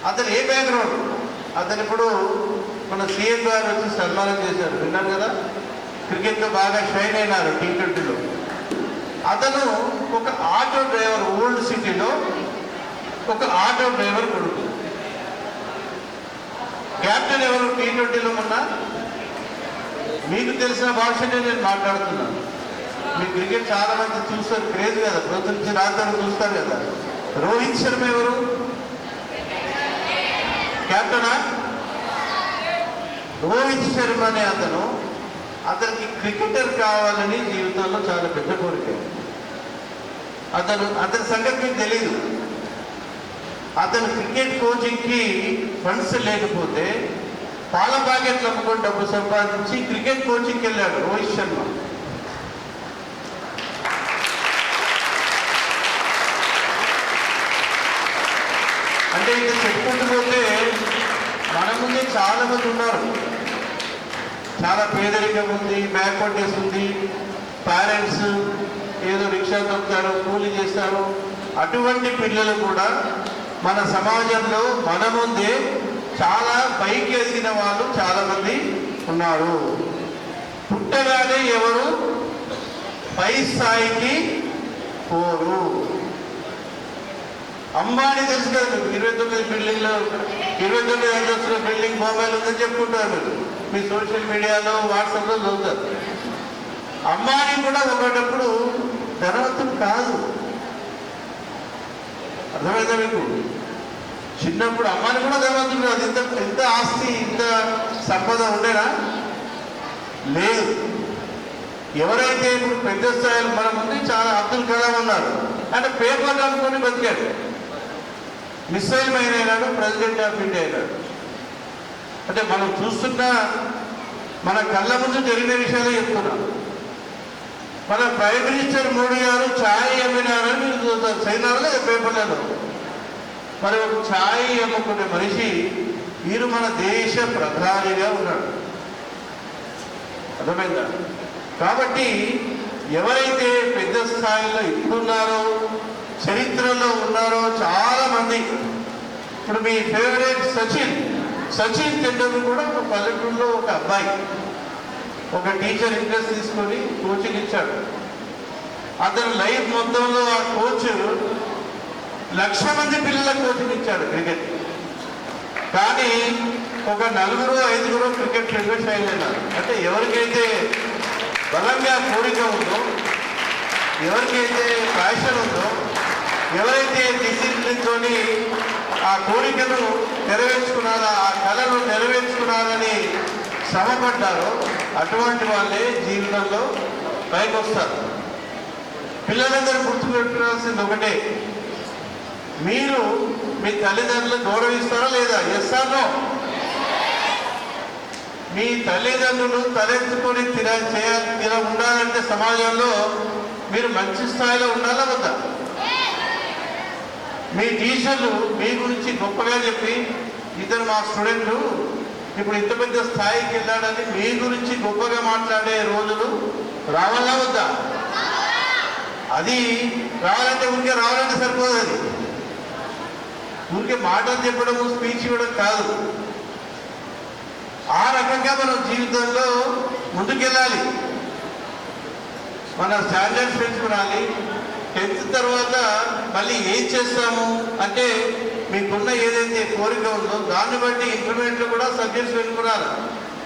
అతను ఏ బ్యాక్గ్రౌండ్? అతను ఇప్పుడు మన సీఎం గారు వచ్చి సన్మానం చేశారు, విన్నారు కదా. క్రికెట్లో బాగా షైన్ అయినారు T20లో. అతను ఒక ఆటో డ్రైవర్, ఓల్డ్ సిటీలో ఒక ఆటో డ్రైవర్ కొడుకు. క్యాప్టెన్ ఎవరు T20లో మొన్న? మీకు తెలిసిన భాషనే నేను మాట్లాడుతున్నాను. మీ క్రికెట్ చాలా మంది చూస్తారు, క్రేజ్ కదా, ప్రతి నుంచి రాత్రి చూస్తారు కదా. రోహిత్ శర్మ ఎవరు? క్యాప్టెనా? రోహిత్ శర్మ అనే అతనికి క్రికెటర్ కావాలని జీవితంలో చాలా పెద్ద కోరిక. అతని సంగతి మీకు తెలీదు. అతను క్రికెట్ కోచింగ్కి ఫండ్స్ లేకపోతే పాల ప్యాకెట్లు అమ్ముకొని డబ్బు సంపాదించి క్రికెట్ కోచింగ్కి వెళ్ళాడు రోహిత్ శర్మ. అంటే ఇంకా చెప్పుకుంటూ పోతే మన ముందే చాలా మంది ఉన్నారు. చాలా పేదరికం ఉంది, బ్యాక్వర్డ్నెస్ ఉంది, పేరెంట్స్ ఏదో రిక్షా తొక్కుతారు, కూలీ చేస్తారు. అటువంటి పిల్లలు కూడా మన సమాజంలో మన ముందే చాలా పైకి ఎదిగిన వాళ్ళు చాలామంది ఉన్నారు. పుట్టగానే ఎవరు పై స్థాయికి పోరు. అంబానీ తెలుసు కదా మీకు, 29 బిల్డింగ్లో 29 అంతస్తుల బిల్డింగ్ మొబైల్ ఉందని చెప్పుకుంటారు మీరు. మీ సోషల్ మీడియాలో వాట్సాప్లో చదువుతారు. అంబానీ కూడా ఒకటప్పుడు ధనవంతుడు కాదు, అర్థమైందా మీకు? చిన్నప్పుడు అమ్మాని కూడా ధనవంతుడు కాదు. ఇంత ఆస్తి, ఇంత సంపద ఉండేనా? లేదు. ఎవరైతే ఇప్పుడు పెద్ద స్థాయిలో మన ముందు చాలా అబ్దుల్ కలాం ఉన్నారు, అంటే పేపర్ అనుకొని బతికాడు. మిసైల్ మ్యాన్ అయినాడు, ప్రెసిడెంట్ ఆఫ్ ఇండియా అయినాడు. అంటే మనం చూస్తున్న మన కళ్ళ ముందు జరిగిన విషయాలే చెప్తున్నాం. మన ప్రైమ్ మినిస్టర్ మోడీ గారు ఛాయ్ అమ్మినారని మీరు చూస్తారు చైనాలో లేదా పేపర్లలో. మరి ఒక ఛాయ్ అమ్ముకునే మనిషి వీరు మన దేశ ప్రధానిగా ఉన్నాడు, అర్థమైందా? కాబట్టి ఎవరైతే పెద్ద స్థాయిలో ఇప్పుడున్నారో, చరిత్రలో ఉన్నారో చాలా మంది. ఇప్పుడు మీ ఫేవరెట్ సచిన్ టెండూల్కర్ కూడా ఒక పల్లెటూరులో ఒక అబ్బాయి, ఒక టీచర్ ఇంట్రెస్ట్ తీసుకొని కోచింగ్ ఇచ్చాడు. అతని లైఫ్ మొత్తంలో ఆ కోచ్ 1,00,000 మంది పిల్లలకు కోచింగ్ ఇచ్చాడు క్రికెట్. కానీ ఒక 4-5 క్రికెట్ ఫెడరేషన్ అయినారు. అంటే ఎవరికైతే బలంగా కోరిక ఉందో, ఎవరికైతే ప్యాషన్ ఉందో, ఎవరైతే డిసిప్లిన్తో ఆ కోరికను నెరవేర్చుకున్నారా, ఆ కళను నెరవేర్చుకున్నారని శ్రమపడ్డారో అటువంటి వాళ్ళే జీవితంలో పైకి వస్తారు. పిల్లలందరూ గుర్తుపెట్టుకోవాల్సింది ఒకటే, మీరు మీ తల్లిదండ్రులు గౌరవిస్తారా లేదా? Yes are no? మీ తల్లిదండ్రులు తలెత్తుకొని తిర ఉండాలంటే సమాజంలో మీరు మంచి స్థాయిలో ఉండాలా వద్దా? మీ టీచర్లు మీ గురించి గొప్పగా చెప్పి, ఇతను మా స్టూడెంట్లు ఇప్పుడు ఇంత పెద్ద స్థాయికి వెళ్ళాడని మీ గురించి గొప్పగా మాట్లాడే రోజులు రావాలా వద్దా? అది రావాలంటే ఊరికే రావాలంటే సరిపోదు. అది ఊరికే మాటలు చెప్పడము, స్పీచ్ ఇవ్వడం కాదు. ఆ రకంగా మనం జీవితంలో ముందుకెళ్ళాలి. మన స్టాండర్డ్స్ పెంచుకోవాలి. 10th తర్వాత మళ్ళీ ఏం చేస్తాము అంటే మీకున్న ఏదైతే కోరిక ఉందో దాన్ని బట్టి ఇంటర్మీడియట్లో కూడా సబ్జెక్ట్స్ పెట్టుకున్నారు.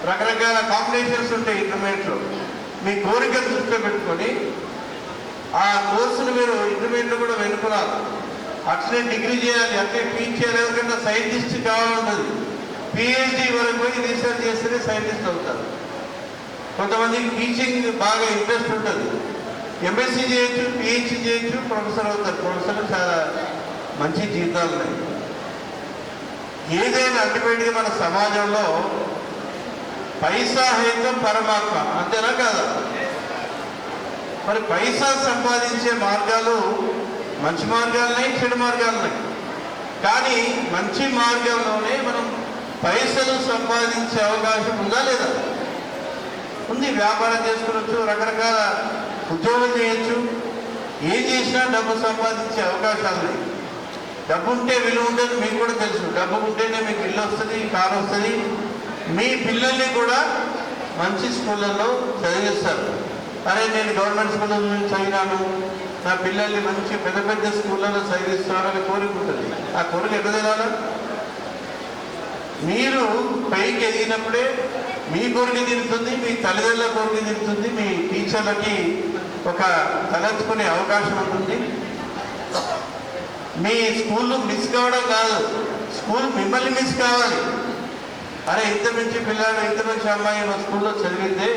రకరకాల కాంబినేషన్స్ ఉంటాయి ఇంటర్మీడియట్లో. మీ కోరిక దృష్టిలో పెట్టుకొని ఆ కోర్సును మీరు ఇంటర్మీడియట్లో కూడా వెనుకున్నారు. అట్లనే డిగ్రీ చేయాలి, అంటే పీచ్ చేయాలి. ఎవరికైనా సైంటిస్ట్ కావాలంటుంది. పిహెచ్డి వరకు పోయి రీసెర్చ్ చేస్తేనే సైంటిస్ట్ అవుతారు. కొంతమందికి టీచింగ్ బాగా ఇంట్రెస్ట్ ఉంటుంది. ఎంఎస్సీ చేయొచ్చు, పిహెచ్డి చేయొచ్చు, ప్రొఫెసర్ అవుతారు. ప్రొఫెసర్లు చాలా మంచి జీవితాలు ఉన్నాయి. ఏదైనా అల్టిమేట్గా మన సమాజంలో పైసా హైతం పరమాత్మ, అంతేనా కాదా? మరి పైసా సంపాదించే మార్గాలు మంచి మార్గాలున్నాయి, చెడు మార్గాలున్నాయి. కానీ మంచి మార్గంలోనే మనం పైసలు సంపాదించే అవకాశం ఉందా లేదా? ఉంది. వ్యాపారం చేసుకోవచ్చు, రకరకాల ఉద్యోగం చేయొచ్చు. ఏం చేసినా డబ్బు సంపాదించే అవకాశాలు ఉన్నాయి. డబ్బు ఉంటే విలువ ఉంటుంది, మీకు కూడా తెలుసు. డబ్బు ఉంటేనే మీకు ఇల్లు వస్తుంది, కారు వస్తుంది. మీ పిల్లల్ని కూడా మంచి స్కూళ్ళల్లో చదివిస్తారు. అరే నేను గవర్నమెంట్ స్కూల్లో చదివినాను, నా పిల్లల్ని మంచి పెద్ద పెద్ద స్కూళ్ళలో చదివిస్తానని కోరిక ఉంటుంది. ఆ కోరిక ఎట్లా తెలాలా? మీరు పైకి ఎదిగినప్పుడే మీ కోరిక తీరుతుంది, మీ తల్లిదండ్రుల కోరిక తీరుతుంది, మీ టీచర్లకి ఒక తలెత్తుకునే అవకాశం ఉంటుంది. మీ స్కూల్ మిస్ కావడం కాదు, స్కూల్ మిమ్మల్ని మిస్ కావాలి. అరే ఇంత మంచి పిల్లాడు, ఇంత మంచి అమ్మాయి మా స్కూల్లో చదివిందే,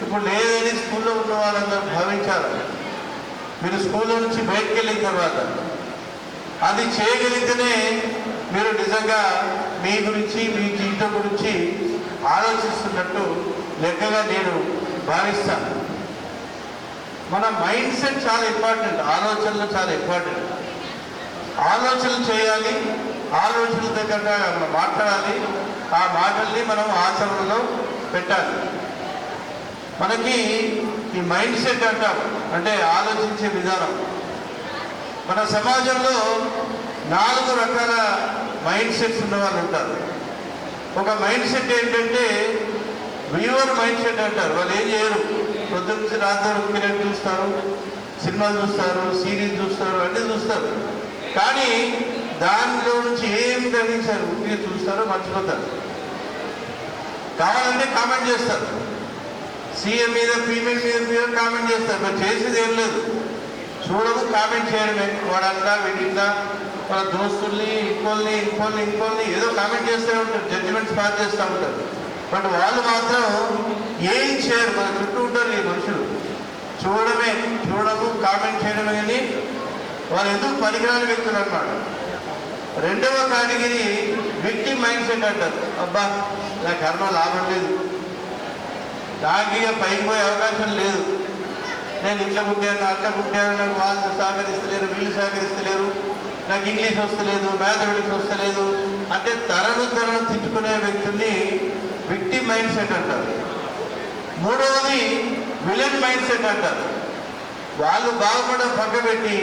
ఇప్పుడు లేదని స్కూల్లో ఉన్న వాళ్ళందరూ భావించారు. మీరు స్కూల్లో నుంచి బయటకు వెళ్ళిన తర్వాత అది చేయగలిగితేనే మీరు నిజంగా మీ గురించి, మీ జీవితం గురించి ఆలోచిస్తున్నట్టు లెక్కగా నేను భావిస్తాను. మన మైండ్ సెట్ చాలా ఇంపార్టెంట్, ఆలోచనలు చాలా ఇంపార్టెంట్. ఆలోచనలు చేయాలి, ఆలోచనల దగ్గర మనం మాట్లాడాలి, ఆ మాటల్ని మనం ఆచరణలో పెట్టాలి. మనకి ఈ మైండ్ సెట్ అంటాం, అంటే ఆలోచించే విధానం. మన సమాజంలో 4 రకాల మైండ్ సెట్స్ ఉన్న వాళ్ళు ఉంటారు. ఒక మైండ్ సెట్ ఏంటంటే వ్యూవర్ మైండ్ సెట్ అంటారు. వాళ్ళు ఏం చేయరు, పొద్దున్న నుంచి రాత్రి వరకు క్రికెట్ చూస్తారు, సినిమాలు చూస్తారు, సిరీస్ చూస్తారు, అన్నీ చూస్తారు. కానీ దానిలో నుంచి ఏం గ్రహించారు, మీరు చూస్తారో మర్చిపోతారు. కావాలంటే కామెంట్ చేస్తారు, సీఎం మీద, ఫీమేల్ మీద కామెంట్ చేస్తారు. మరి చేసేది ఏం లేదు, చూడదు, కామెంట్ చేయడమే. వాడంతా వీడిందా, వాళ్ళ దోస్తుల్ని, ఇంకోల్ని ఏదో కామెంట్ చేస్తూ ఉంటారు, జడ్జిమెంట్స్ పాస్ చేస్తూ ఉంటారు. బట్ వాళ్ళు మాత్రం ఏం చేయరు. మన చుట్టూ ఉంటారు ఈ మనుషులు, చూడము, కామెంట్ చేయడమే. కానీ వాళ్ళు ఎందుకు పనికిరాని వ్యక్తులు అన్నమాట. రెండవ కేటగిరీ విక్టిమ్ మైండ్ సెట్ అంటారు. అబ్బా నా కర్మ లాభం లేదు, నాకు ఇక పైకి పోయే అవకాశం లేదు, నేను ఇట్లా పుట్టాను, అట్లా పుట్టాను, నాకు వాళ్ళు సహకరిస్తలేరు, వీళ్ళు సహకరిస్తలేరు, నాకు ఇంగ్లీష్ వస్తలేదు, మ్యాథమెటిక్స్ వస్తలేదు అంటే తరను తిట్టుకునే వ్యక్తుల్ని విక్టిమ్ మైండ్ సెట్ అంటారు. మూడవది విలన్ మైండ్ సెట్ అంటారు. వాళ్ళు బాగుపడడం పక్క పెట్టి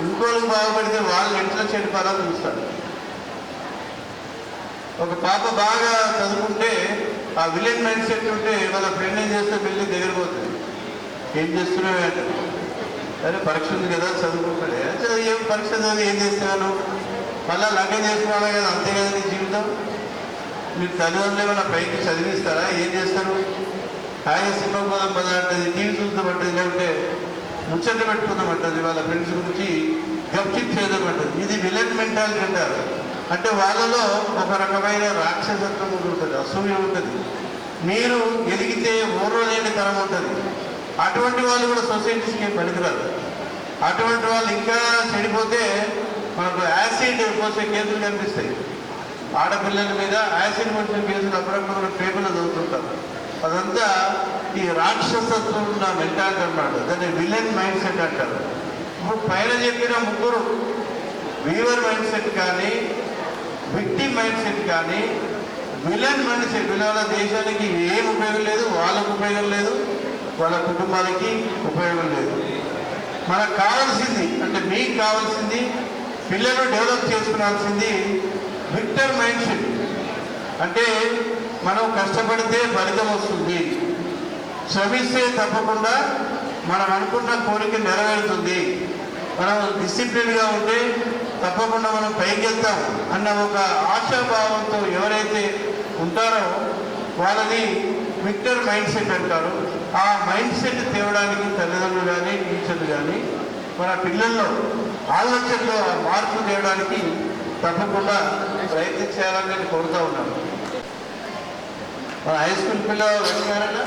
ఇంకోళ్ళకి బాగుపడితే వాళ్ళు ఎట్లా చెడిపోవాలని చూస్తారు. ఒక పాప బాగా చదువుకుంటే ఆ విలన్ మైండ్ సెట్ ఉంటే వాళ్ళ ఫ్రెండ్ ఏం చేస్తే వెళ్ళి దగ్గర పోతుంది, ఏం చేస్తున్నావు అంటే, అరే పరీక్ష ఉంది కదా చదువుకుంటాడే, ఏం పరీక్ష చదివి ఏం చేస్తున్నాను, మళ్ళీ లగ్గం చేసుకోవాలి కదా, అంతే కదా నీ జీవితం. మీరు తల్లిదండ్రులు ఏమైనా పైకి చదివిస్తారా, ఏం చేస్తారు? హాయిగా సినిమా పోదాం పద అంటది, టీవీ చూద్దామంటది, లేకుంటే ముచ్చట్లు పెట్టుకుందామంటది, వాళ్ళ ఫ్రెండ్స్ గురించి గప్చిప్ చేయడం అంటారు. ఇది విలన్ మెంటాలిటీ అంటారు. అంటే వాళ్ళలో ఒక రకమైన రాక్షసత్వం ఉంటుంది, అసూయ ఉంటుంది, మీరు ఎదిగితే ఓర్వలేని తరం ఉంటుంది. అటువంటి వాళ్ళు కూడా సొసైటీస్కి పనికిరారు. అటువంటి వాళ్ళు ఇంకా చెడిపోతే మనకు యాసిడ్ పోసే కేసులు కనిపిస్తాయి. ఆడపిల్లల మీద యాసిడ్ పోసిన కేసులు అప్పుడప్పుడు పేపర్లో చదువుతుంటారు. అదంతా ఈ రాక్షసత్వం ఉన్న మెంటాలిటీ అన్నమాట. దాన్ని విలన్ మైండ్ సెట్ అంటారు. ఇప్పుడు పైన చెప్పిన ముగ్గురు వీవర్ మైండ్ సెట్ కానీ, విక్టిమ్ మైండ్ సెట్ కానీ, విలన్ మైండ్ సెట్, వీళ్ళ దేశానికి ఏం ఉపయోగం లేదు, వాళ్ళకు ఉపయోగం లేదు, వాళ్ళ కుటుంబాలకి ఉపయోగం లేదు. మనకు కావాల్సింది అంటే మీకు కావాల్సింది పిల్లలు డెవలప్ చేసుకోవాల్సింది విక్టర్ మైండ్ సెట్. అంటే మనం కష్టపడితే ఫలితం వస్తుంది, శ్రమిస్తే తప్పకుండా మనం అనుకున్న కోరిక నెరవేరుతుంది, మనం డిసిప్లిన్గా ఉంటే తప్పకుండా మనం పైకి వెళ్తాం అన్న ఒక ఆశాభావంతో ఎవరైతే ఉంటారో వాళ్ళని విక్టర్ మైండ్ సెట్ అంటారు. ఆ మైండ్ సెట్ తేవడానికి తల్లిదండ్రులు కానీ టీచర్లు కానీ మన పిల్లల్లో ఆలోచనలో ఆ మార్పు తేవడానికి తప్పకుండా ప్రయత్నించాలని నేను కోరుతూ ఉన్నాను. మన హై స్కూల్ పిల్లలు లక్ష్మీనారాయణ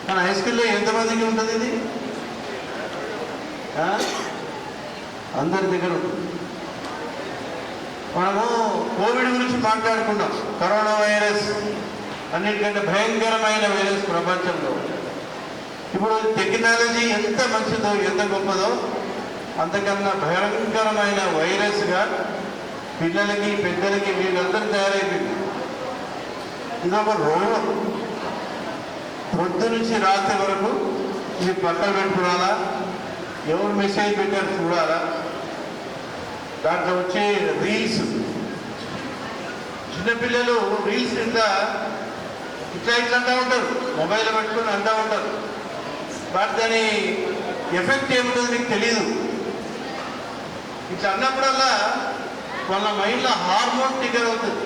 మన హై స్కూల్లో ఎంతమందికి ఉంటుంది ఇది? అందరి దగ్గర ఉంటుంది. మనము కోవిడ్ గురించి మాట్లాడుకున్నాం. కరోనా వైరస్ అన్నిటికంటే భయంకరమైన వైరస్ ప్రపంచంలో. ఇప్పుడు టెక్నాలజీ ఎంత మంచిదో ఎంత గొప్పదో అంతకన్నా భయంకరమైన వైరస్గా పిల్లలకి పెద్దలకి వీళ్ళందరూ తయారైపోయింది. ఇదొక రోగం. పొద్దు నుంచి రాత్రి వరకు ఇది పక్కన పెట్టుకోవాలా, ఎవరు మెసేజ్ పెట్టారు చూడాలా, దాంట్లో వచ్చే రీల్స్, చిన్నపిల్లలు రీల్స్ ఇట్లా అంటూ ఉంటారు, మొబైల్ పెట్టుకొని అంటూ ఉంటారు. బట్ దాని ఎఫెక్ట్ ఏముంటుంది మీకు తెలియదు. ఇట్లా అన్నప్పుడల్లా వాళ్ళ మైండ్లో హార్మోన్ ట్రిగర్ అవుతుంది.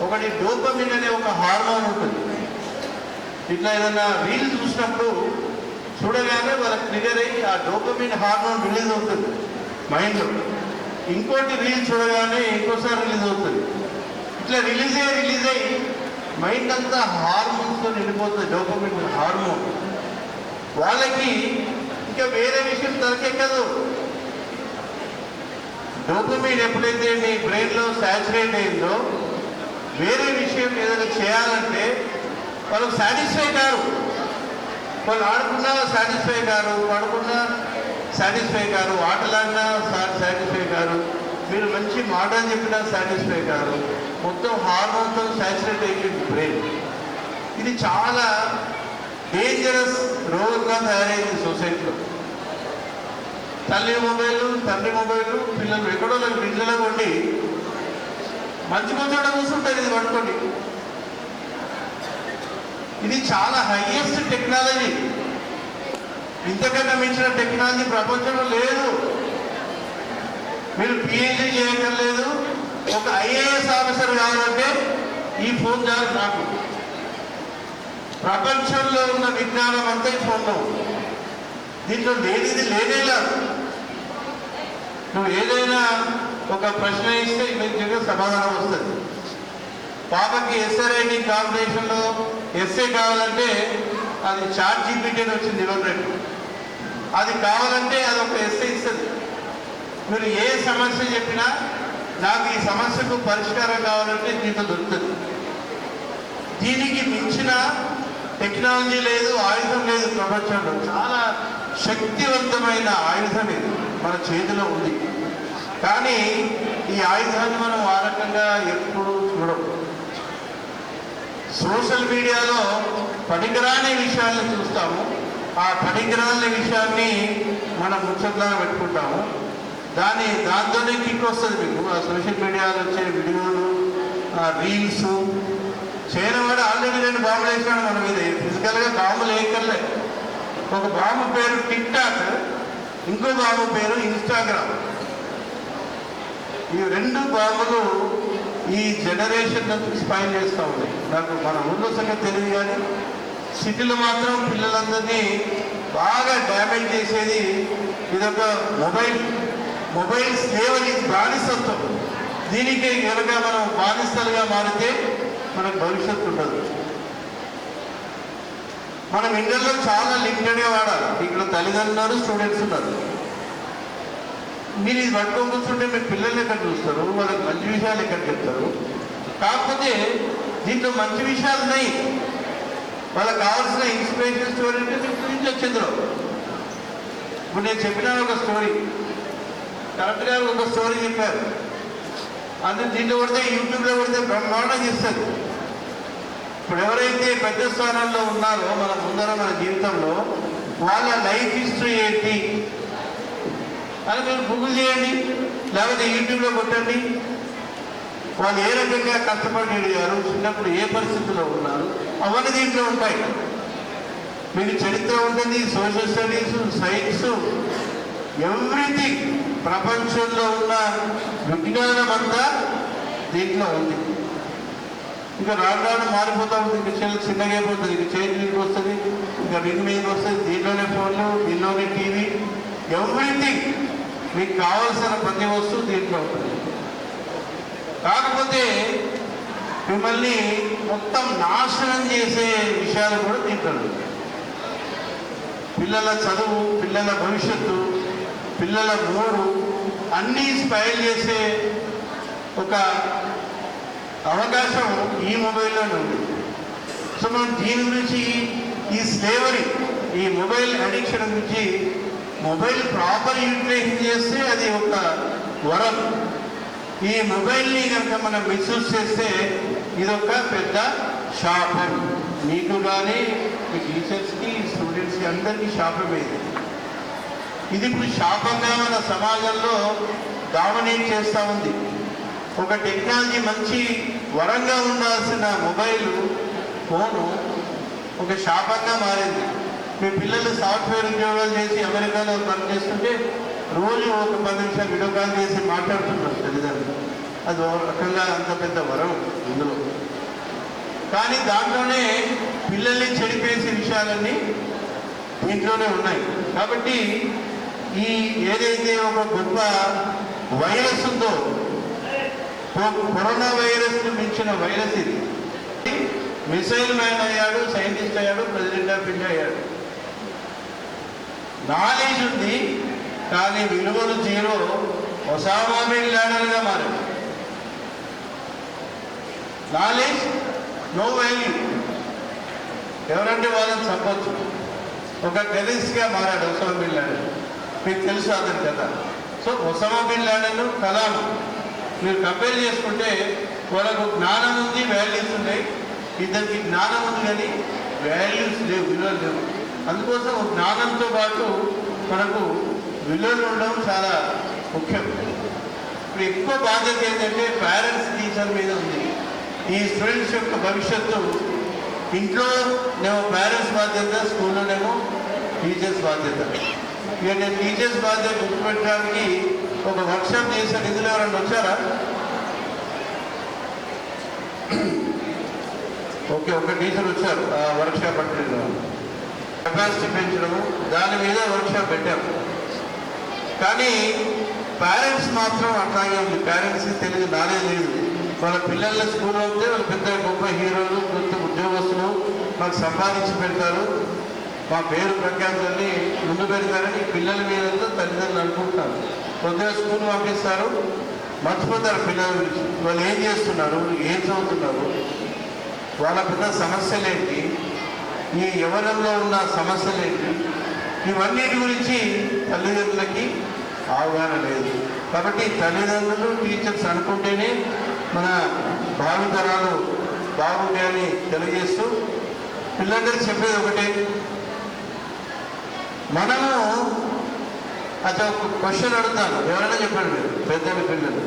ఒకటి డోపమిన్ అనే ఒక హార్మోన్ ఉంటుంది. ఇట్లా ఏదైనా రీల్స్ చూసినప్పుడు చూడగానే వాళ్ళకి ట్రిగర్ అయ్యి ఆ డోపమిన్ హార్మోన్ రిలీజ్ అవుతుంది మైండ్లో. ఇంకోటి రీల్స్ చూడగానే ఇంకోసారి రిలీజ్ అవుతుంది. ఇట్లా రిలీజ్ అయ్యి మైండ్ అంతా హార్మోన్స్తో నిండిపోతుంది, డోపమిన్ హార్మోన్. వాళ్ళకి ఇంకా వేరే విషయం దొరికెక్కదు. డోపమిన్ ఎప్పుడైతే మీ బ్రెయిన్లో సాచురేట్ అయిందో వేరే విషయం ఏదైనా చేయాలంటే వాళ్ళకి సాటిస్ఫై కారు. వాళ్ళు ఆడుకున్నా సాటిస్ఫై కారు, పడుకున్నా సాటిస్ఫై కారు, ఆటలాడినా సాటిస్ఫై కారు, మీరు మంచి మాట చెప్పినా సాటిస్ఫై కారు. మొత్తం హార్మోన్తో సాచురేట్ అయ్యింది బ్రెయిన్. ఇది చాలా డేంజరస్ రోగంగా తయారైంది సొసైటీలో. తల్లి మొబైల్, తండ్రి మొబైల్, పిల్లలు ఎక్కడో ఇంట్లో ఉండి మంచి చోట కూర్చుంటారు ఇది పట్టుకోండి. ఇది చాలా హైయెస్ట్ టెక్నాలజీ. ఇంతకన్నా మించిన టెక్నాలజీ ప్రపంచంలో లేదు. మీరు పిహెచ్డీ చేయక్కర్లేదు. ఒక ఐఏఎస్ ఆఫీసర్ కావాలంటే ఈ ఫోన్ చాలు నాకు. ప్రపంచంలో ఉన్న విజ్ఞానం అంతా ఈ ఫోన్లో. దీంట్లో లేనిది లేనేలేదు. నువ్వు ఏదైనా ఒక ప్రశ్న ఇస్తే మీకు సమాధానం వస్తుంది. పాపకి ఎస్ఏ రైటింగ్ కాంపిటీషన్లో ఎస్ఏ కావాలంటే అది చాట్ జీపీటీ అని వచ్చింది ఇవ్వలేదు. అది కావాలంటే అది ఒక ఎస్ఏ ఇస్తుంది. మీరు ఏ సమస్య చెప్పినా నాకు ఈ సమస్యకు పరిష్కారం కావాలంటే దీంతో దొరుకుతుంది. దీనికి మించిన టెక్నాలజీ లేదు, ఆయుధం లేదు ప్రపంచంలో. చాలా శక్తివంతమైన ఆయుధం ఇది మన చేతిలో ఉంది. కానీ ఈ ఆయుధాన్ని మనం ఆ రకంగా ఎప్పుడు చూడము. సోషల్ మీడియాలో పనికిరాని విషయాలను చూస్తాము. ఆ పనికిరాని విషయాన్ని మనం ముచ్చట్లా పెట్టుకుంటాము. దాంతోనే కిక్ వస్తుంది మీకు. ఆ సోషల్ మీడియాలో వచ్చే వీడియోలు, రీల్స్ చేయడం కూడా. ఆల్రెడీ నేను బాంబులు వేసినాను మన మీద. ఫిజికల్గా బాంబులు వేయక్కర్లే. ఒక బాంబు పేరు టిక్ టాక్, ఇంకో బాంబు పేరు ఇన్స్టాగ్రామ్. ఈ రెండు బాంబులు ఈ జనరేషన్ స్పైన్ చేస్తూ ఉన్నాయి. నాకు మన ఊళ్ళో సంగతి తెలియదు కానీ సిటీలో మాత్రం పిల్లలందరినీ బాగా డ్యామేజ్ చేసేది ఇదొక మొబైల్ స్లేవరీ, బానిసత్వం. దీనికి కనుక మనం బానిసలుగా మారితే మనకు భవిష్యత్తు ఉండదు. మనం ఇండియాలో చాలా లిమిటెడ్గా వాడాలి. ఇక్కడ తల్లిదండ్రులు ఉన్నారు, స్టూడెంట్స్ ఉన్నారు. మీరు ఇది పట్టుకొని కూర్చుంటే మీ పిల్లలు ఎక్కడ చూస్తారు, వాళ్ళకి మంచి విషయాలు ఎక్కడ చెప్తారు. కాకపోతే దీంట్లో మంచి విషయాలు ఉన్నాయి, వాళ్ళకి కావాల్సిన ఇన్స్పిరేషన్ స్టోరీ అంటే మీకు చూపించవచ్చు ఇందులో. ఇప్పుడు నేను చెప్పిన ఒక స్టోరీ, కరెక్ట్ గారు ఒక స్టోరీ చెప్పారు, అందులో దీంట్లో కొడితే యూట్యూబ్లో కొడితే బ్రహ్మాండంగా ఇస్తుంది. ఇప్పుడు ఎవరైతే పెద్ద స్థానాల్లో ఉన్నారో మన ముందర మన జీవితంలో వాళ్ళ లైఫ్ హిస్టరీ ఏంటి అని మీరు గూగుల్ చేయండి, లేకపోతే యూట్యూబ్లో కొట్టండి. వాళ్ళు ఏ రకంగా కష్టపడి అడిగారు, చిన్నప్పుడు ఏ పరిస్థితుల్లో ఉన్నారు, అవన్నీ దీంట్లో ఉంటాయి. మీకు చరిత్ర ఉంటుంది, సోషల్ స్టడీస్, సైన్స్, ఎవ్రీథింగ్. ప్రపంచంలో ఉన్న విజ్ఞానం అంతా దీంట్లో ఉంది. ఇంకా రాను రాను మారిపోతూ ఉంటుంది. ఇంకా చిన్నగా అయిపోతుంది, ఇంకా చేతి మీదకి వస్తుంది, ఇంకా రింగ్ మీదకి వస్తుంది. దీంట్లోనే ఫోన్లు, దీంట్లోనే టీవీ, ఎవ్రీథింగ్. మీకు కావాల్సిన ప్రతి వస్తువు దీంట్లో ఉంటుంది. కాకపోతే మిమ్మల్ని మొత్తం నాశనం చేసే విషయాలు కూడా దీంట్లో ఉంటాయి. పిల్లల చదువు, పిల్లల భవిష్యత్తు, పిల్లల మూడు అన్నీ స్పైల్ చేసే ఒక అవకాశం ఈ మొబైల్లోనే ఉంది. సో మనం దీని గురించి, ఈ స్లేవరీ, ఈ మొబైల్ అడిక్షన్ గురించి, మొబైల్ ప్రాపర్ యూటిలైజేషన్ చేస్తే అది ఒక వరం. ఈ మొబైల్ని కనుక మనం మిస్యూజ్ చేస్తే ఇదొక పెద్ద శాపం. మీకు కానీ మీ టీచర్స్కి, స్టూడెంట్స్కి, అందరికీ శాపమే. ఇది ఇప్పుడు శాపంగా మన సమాజంలో డామినేట్ చేస్తూ ఉంది. ఒక టెక్నాలజీ మంచి వరంగా ఉండాల్సిన మొబైల్ ఫోను ఒక శాపంగా మారింది. మీ పిల్లలు సాఫ్ట్వేర్ ఉద్యోగాలు చేసి అమెరికాలో పనిచేస్తుంటే రోజు ఒక 10 నిమిషాలు వీడియో కాల్ చేసి మాట్లాడుతున్నారు తల్లిదండ్రులు. అది ఒక రకంగా అంత పెద్ద వరం ఇందులో. కానీ దాంట్లోనే పిల్లల్ని చెడిపేసే విషయాలన్నీ దీంట్లోనే ఉన్నాయి. కాబట్టి ఈ ఏదైతే ఒక గొప్ప వైరస్ ఉందో, కరోనా వైరస్ను మించిన వైరస్ ఇది. మిసైల్ మ్యాన్ అయ్యాడు, సైంటిస్ట్ అయ్యాడు, ప్రెసిడెంట్ ఆఫ్ ఇండియా అయ్యాడు. నాలెడ్జ్ ఉంది కానీ విలువలు జీరో. ఒసామా బిన్ లాడెన్గా మారాడు. Knowledge no value. ఎవరంటే వాళ్ళని చంపొచ్చు. ఒక టెర్రరిస్ట్గా మారాడు ఒసామా బిన్ లాడెన్. మీకు తెలుసు అతని కదా. So Osama bin Laden, Kalam మీరు కంపేర్ చేసుకుంటే వాళ్ళకు జ్ఞానం ఉంది, వాల్యూస్ ఉన్నాయి. ఇద్దరికి జ్ఞానం ఉంది కానీ వాల్యూస్ లేవు, విలువలు లేవు. అందుకోసం జ్ఞానంతో పాటు మనకు విలువలు ఉండడం చాలా ముఖ్యం. ఇప్పుడు ఎక్కువ బాధ్యత ఏంటంటే పేరెంట్స్, టీచర్ మీద ఉంది. ఈ స్టూడెంట్స్ యొక్క భవిష్యత్తు ఇంట్లోనేమో పేరెంట్స్ బాధ్యత, స్కూల్లోనేమో టీచర్స్ బాధ్యత. ఇక నేను టీచర్స్ బాధ్యత గుర్తుపెట్టడానికి ఒక వర్క్షాప్ చేశాను. ఇందులో ఎవరైనా వచ్చారా? ఓకే, ఒక టీచర్ వచ్చారు. ఆ వర్క్షాప్ అంటే కెపాసిటీ పెంచడము, దాని మీద వర్క్షాప్ పెట్టాము. కానీ పేరెంట్స్ మాత్రం అట్లాగే ఉంది. పేరెంట్స్కి తెలియదు, నాలెడ్జ్ లేదు. వాళ్ళ పిల్లల స్కూల్లో ఉంటే వాళ్ళు పెద్ద గొప్ప హీరోలు, పెద్ద ఉద్యోగస్తులు, మాకు సంపాదించి పెడతారు, మా పేరు ప్రఖ్యాతులన్నీ ముందు పెడతారని పిల్లల మీద తల్లిదండ్రులు అనుకుంటారు. కొద్దిగా స్కూల్ పంపిస్తారు, మర్చిపోతారు పిల్లల గురించి. వాళ్ళు ఏం చేస్తున్నారు, ఏం చదువుతున్నారు, వాళ్ళ పెద్ద సమస్యలేంటి, ఈ యవ్వనంలో ఉన్న సమస్యలేంటి, ఇవన్నిటి గురించి తల్లిదండ్రులకి అవగాహన లేదు. కాబట్టి తల్లిదండ్రులు, టీచర్స్ అనుకుంటేనే మన భావితరాలు బాగుంటాయని తెలియజేస్తూ పిల్లలందరికీ చెప్పేది ఒకటే, మనము అది ఒక క్వశ్చన్ అడుగుతాను, ఎవరైనా చెప్పండి మీరు, పెద్దలు పిల్లలు,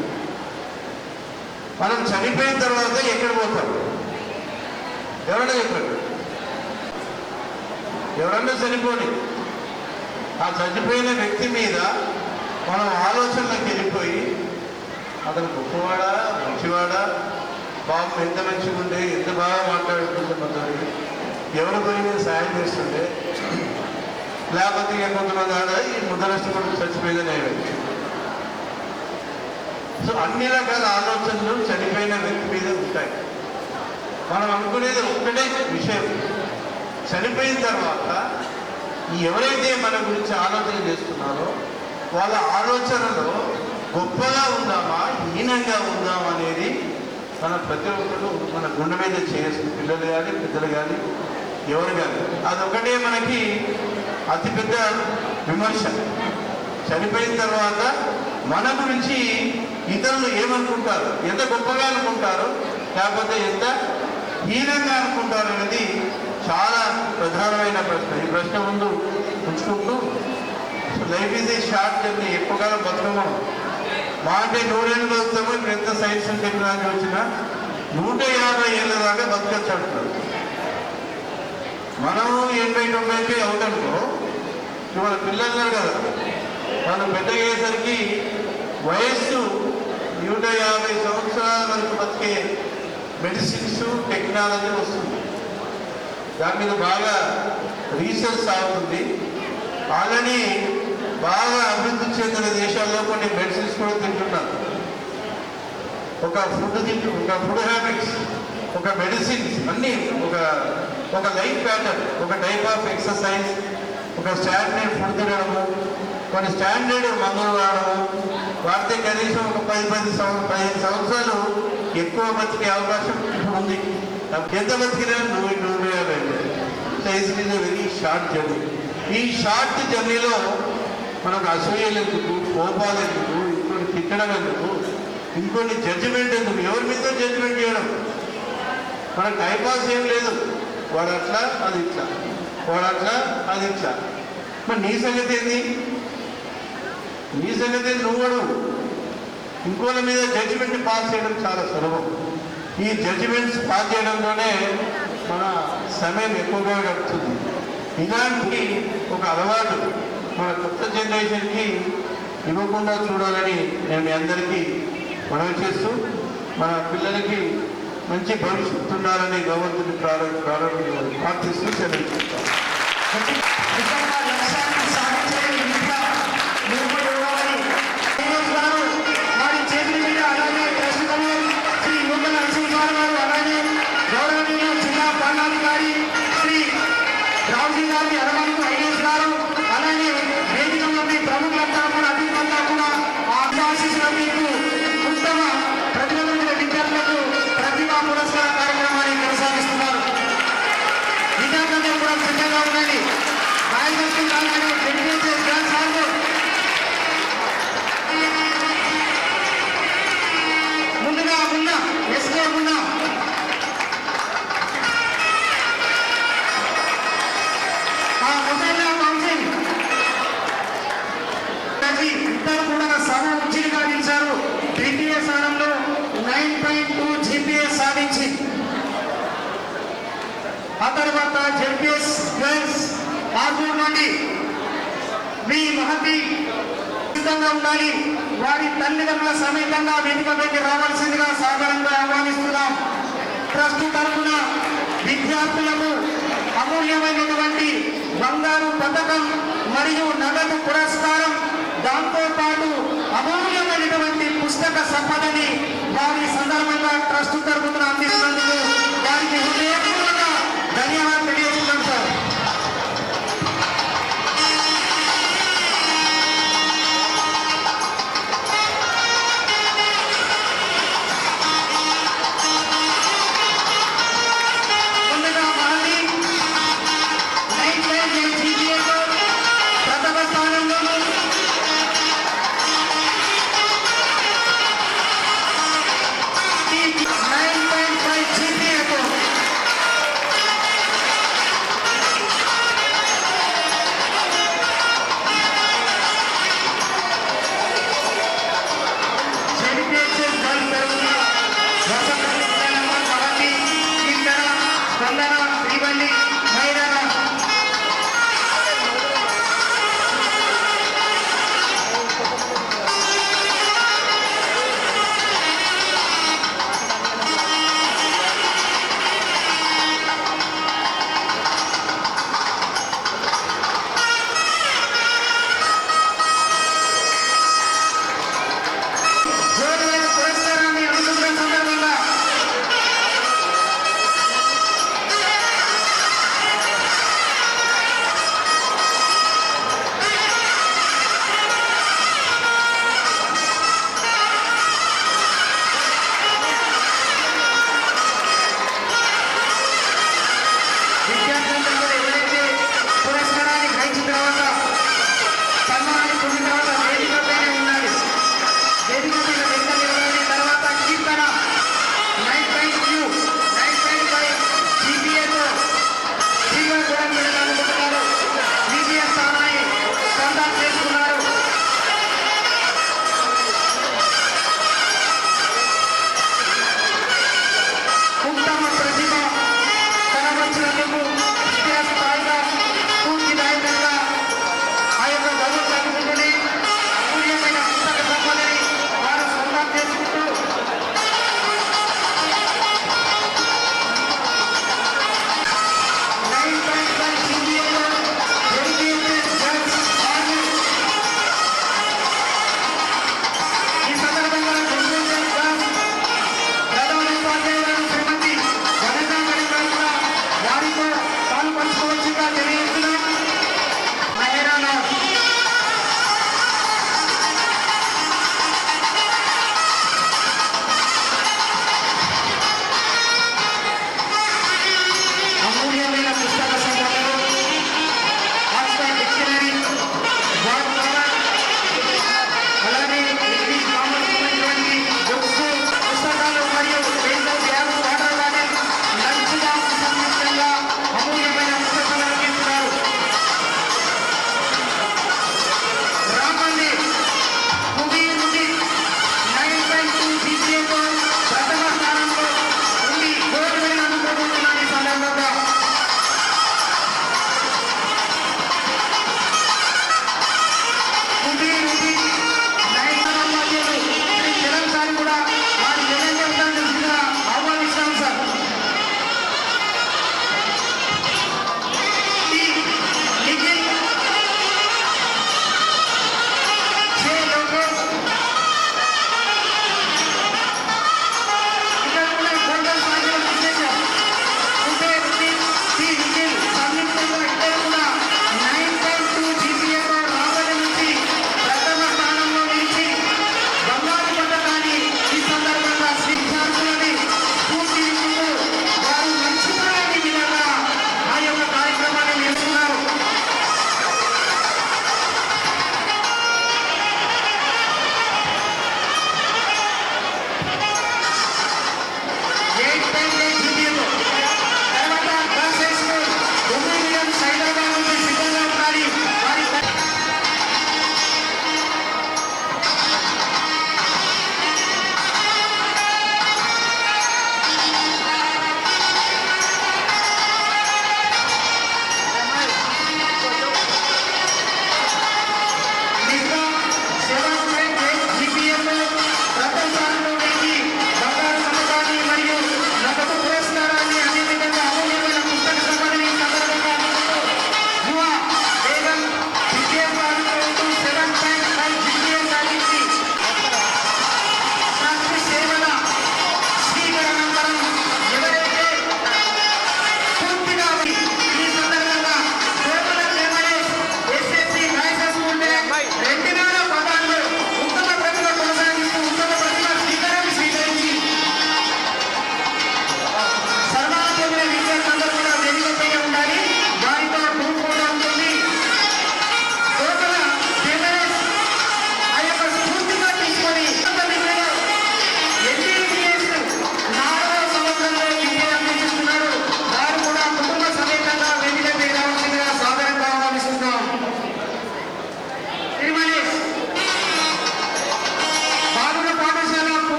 మనం చనిపోయిన తర్వాత ఎక్కడ పోతాం? ఎవరైనా చెప్పండి. ఎవరన్నా చనిపోని ఆ చనిపోయిన వ్యక్తి మీద మనం ఆలోచనలకు వెళ్ళిపోయి అతను గొప్పవాడా, మంచివాడా, బాబు ఎంత మంచిగా ఉండే, ఎంత బాగా మాట్లాడుతుంది మనతో, ఎవరు పోయి సాయం చేస్తుండే, లేకపోతే కొంతమంది ఆడ ఈ ముద్దరష్టపడి చచ్చిపోయిందని. సో అన్ని రకాల ఆలోచనలు చనిపోయిన వ్యక్తి మీద ఉంటాయి. మనం అనుకునేది ఒక్కటే విషయం, చనిపోయిన తర్వాత ఎవరైతే మన గురించి ఆలోచన చేస్తున్నారో వాళ్ళ ఆలోచనలో గొప్పగా ఉందామా హీనంగా ఉందామా అనేది మన ప్రతి ఒక్కరు మన గుండె మీద చేస్తుంది. పిల్లలు కానీ పెద్దలు కానీ ఎవరు కానీ అదొకటే మనకి అతిపెద్ద విమర్శ. చనిపోయిన తర్వాత మన గురించి ఇతరులు ఏమనుకుంటారు, ఎంత గొప్పగా అనుకుంటారు లేకపోతే ఎంత హీనంగా అనుకుంటారు అనేది చాలా ప్రధానమైన ప్రశ్న. ఈ ప్రశ్న ముందు ఉంచుకుంటూ life is a short journey, ఎక్కువగా బతుకమ్మ మా అంటే 100 ఏళ్ళు బతుకుతాము. ఇప్పుడు ఎంత సైన్స్ అండ్ టెక్నాలజీ వచ్చినా 150 ఏళ్ళ దాకా బతకచ్చు అంటున్నారు. మనము 80-90 అవుతానుకో, ఇవాళ పిల్లలు కదా వాళ్ళు పెద్దగా అయ్యేసరికి వయస్సు 150 సంవత్సరాల వరకు బతికే మెడిసిన్స్ టెక్నాలజీ వస్తుంది. దాని మీద బాగా రీసెర్చ్ సాగుతుంది. ఆల్రెడీ బాగా అభివృద్ధి చెందిన దేశాల్లో కొన్ని మెడిసిన్స్ కూడా తింటున్నారు. ఒక ఫుడ్ హ్యాబిట్స్, ఒక మెడిసిన్స్ అన్నీ ఒక లైఫ్ ప్యాటర్న్, ఒక టైప్ ఆఫ్ ఎక్సర్సైజ్, ఒక స్టాండర్డ్ ఫుడ్ తినడము, కొన్ని స్టాండర్డ్ మందులు వాడము, వాడితే కనీసం ఒక 15 సంవత్సరాలు ఎక్కువ బతికే అవకాశం ఇప్పుడు ఉంది. ఎంత బతికినా 150. It is very short journey. ఈ షార్ట్ జర్నీలో మనకు అసూయలు ఎందుకు, కోపాలు ఎందుకు, ఇంకొని తిట్టడం ఎందుకు, ఇంకొన్ని జడ్జిమెంట్ ఎందుకు, ఎవరి మీద జడ్జిమెంట్ చేయడం. మనకు టైంపాస్ ఏం లేదు. వాడు అట్లా అది ఇట్లా, వాడు అట్లా అది ఇట్లా. మరి నీ సంగతి ఏంది? నీ సంగతి నువ్వు ఇంకోళ్ళ మీద జడ్జిమెంట్ పాస్ చేయడం చాలా సులభం. ఈ జడ్జిమెంట్స్ పాస్ చేయడంలోనే మన సమయం ఎక్కువగా గడుపుతుంది. ఇలాంటి ఒక అలవాటు మన కొత్త జనరేషన్కి ఇవ్వకుండా చూడాలని నేను మీ అందరికీ మనవి చేస్తూ మన పిల్లలకి మంచి భవిష్యత్తు ఉండాలని భగవంతుని ప్రార్థిస్తూ చెల్లించుకుంటాం. ఇద్దరు కూడా సమ ఉచితంగా నిలిచారు. ద్వితీయ స్థానంలో 9.2 జీపీఎస్ సాధించి, ఆ తర్వాత జెడ్పీఎస్ గర్ల్స్ ఆర్మూర్ నుండి మీ మహతి సిద్ధంగా ఉండాలి. వారి తల్లిదండ్రుల సమేతంగా వేదికపైకి రావాల్సిందిగా సాధారణంగా ఆహ్వానిస్తున్నాం. ట్రస్ట్ తరఫున విద్యార్థులకు అమూల్యమైనటువంటి బంగారు పథకం మరియు నగదు పురస్కారం, దాంతోపాటు అమూల్యమైనటువంటి పుస్తక సంపదని వారి సందర్భంగా ట్రస్ట్ తరఫున అందిస్తున్నందుకు వారికి హృదయపూర్వక ధన్యవాదాలు తెలియజేస్తున్నాం సార్. ముందుగా మహతి 9.8 జీపీఏతో ప్రథమ స్థానంలోనూ,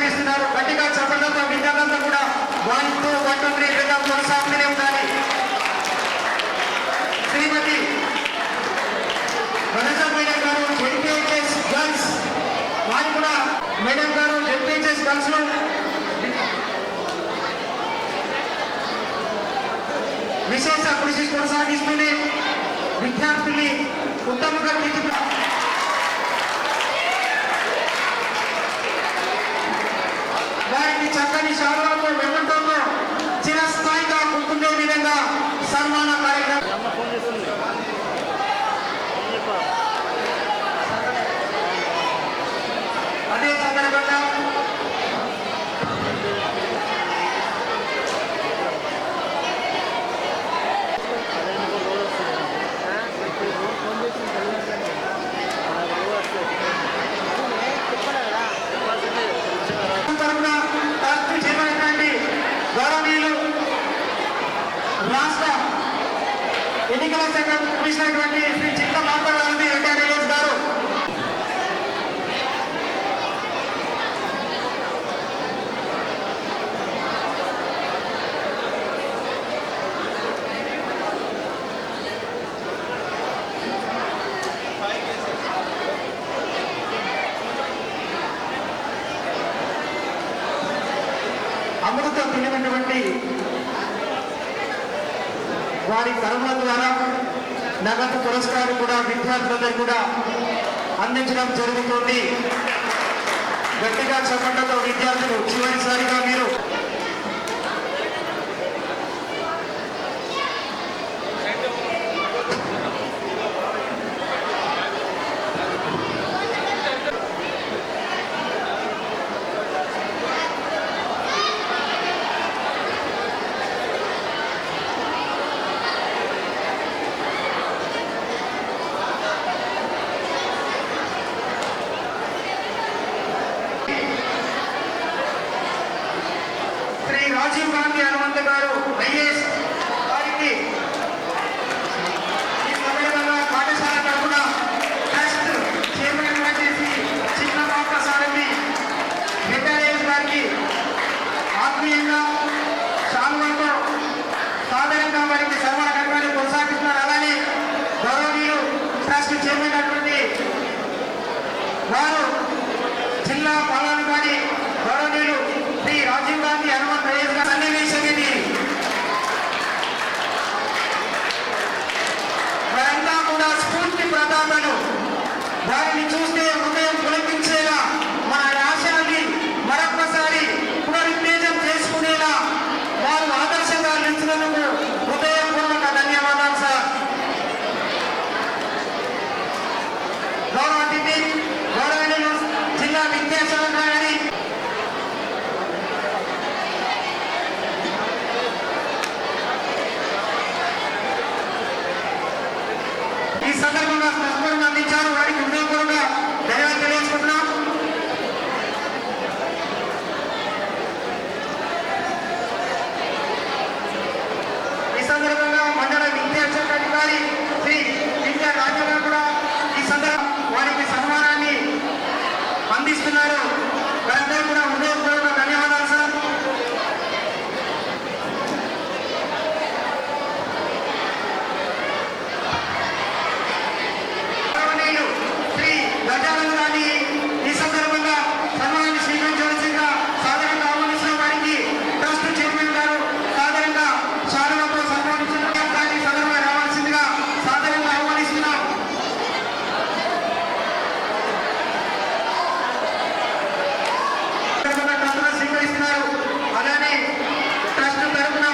అందిస్తున్నారు. గట్టిగా చప్పట్లతో విద్యార్థులంతా కూడా 1, 2, 1, 2, 3 విధంగా కొనసాగుతూనే ఉండాలి. శ్రీమతి వనజ మేడం గారు జెడ్పీహెచ్ఎస్ గర్ల్స్ వారు కూడా మేడం గారు జెడ్పీహెచ్ఎస్ గర్ల్స్ లో విశేష కృషి కొనసాగిస్తూనే విద్యార్థుల్ని ఉత్తమంగా తీర్చిదిద్దారు. వారికి చక్కని శాలువాలతో వెంటతో చిరస్థాయిగా గుర్తుండే విధంగా సన్మాన కార్యక్రమం. అదే సందర్భంగా తరఫున ట్రస్ట్ చేయబడినటువంటి గౌరవనీయులు రాష్ట్ర ఎన్నికల శాఖ కమిషనర్ శ్రీ చిత్త మాట్లాడాలని రిటైర్డ్ గారు అమృతం తినటువంటి వారి కర్మల ద్వారా నగదు పురస్కారం కూడా విద్యార్థులందరూ కూడా అందించడం జరుగుతుంది. గట్టిగా చెప్పడంతో విద్యార్థులు చివరిసారిగా మీరు శ్రీ రాజీవ్ గాంధీ హనుమంత్ గారు ఐఏఎస్ వారికి ఈ సందర్భంగా పాఠశాల తరఫున ట్రస్ట్ చైర్మన్ చేసి చిన్న పాప సారథి రిటైర్డ్ గారికి ఆత్మీయంగా శాలువాతో సాధారణంగా వారికి సన్మాన కార్యక్రమాన్ని కొనసాగిస్తున్నారు. అలానే గౌరవనీయులు ట్రస్ట్ చైర్మన్ అటువంటి వారు జిల్లా పాలనాధికారి గౌరవనీయులు శ్రీ రాజీవ్ గాంధీ హనుమంత్ ఐఏఎస్ గారి సన్నివేశం ఇది. వారంతా కూడా స్ఫూర్తి ప్రదాతలు. వారిని చూస్తే హృదయం పులకించేలా మన ఆశయాన్ని మరొకసారి పునరుత్తేజం చేసుకునేలా వారు ఆదర్శంగా నిలిచినందుకు హృదయపూర్వక ధన్యవాదాలు సార్. గౌరవ అతిథి గౌరవనీయులు జిల్లా విద్యాశాఖ గారి ఈ సందర్భంగా పుష్పం అందించారు. వారికి హృదయపూర్వక ధన్యవాదాలు తెలియజేసుకుంటున్నాం. ఈ సందర్భంగా మండల విద్యాశాఖ అధికారి శ్రీ విద్యా రాజు గారు కూడా ఈ సందర్భంగా వారికి సన్మానాన్ని అందిస్తున్నారు. వారందరూ కూడా హృదయపూర్వక ధన్యవాదాలు సార్. గౌరవనీయులు శ్రీ గజానన్ గారిని ఈ సందర్భంగా సన్మానాన్ని స్వీకరించవలసిందిగా సాధారణంగా ఆహ్వానించిన వారికి ట్రస్ట్ చైర్మన్ గారు సాధారణంగా శాలువాతో సన్మానించిన గారిని సందర్భంగా రావాల్సిందిగా సాధారణంగా ఆహ్వానిస్తున్నాం. ట్రస్టును స్వీకరిస్తున్నారు. అలానే ట్రస్ట్ తరఫున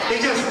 టీచర్స్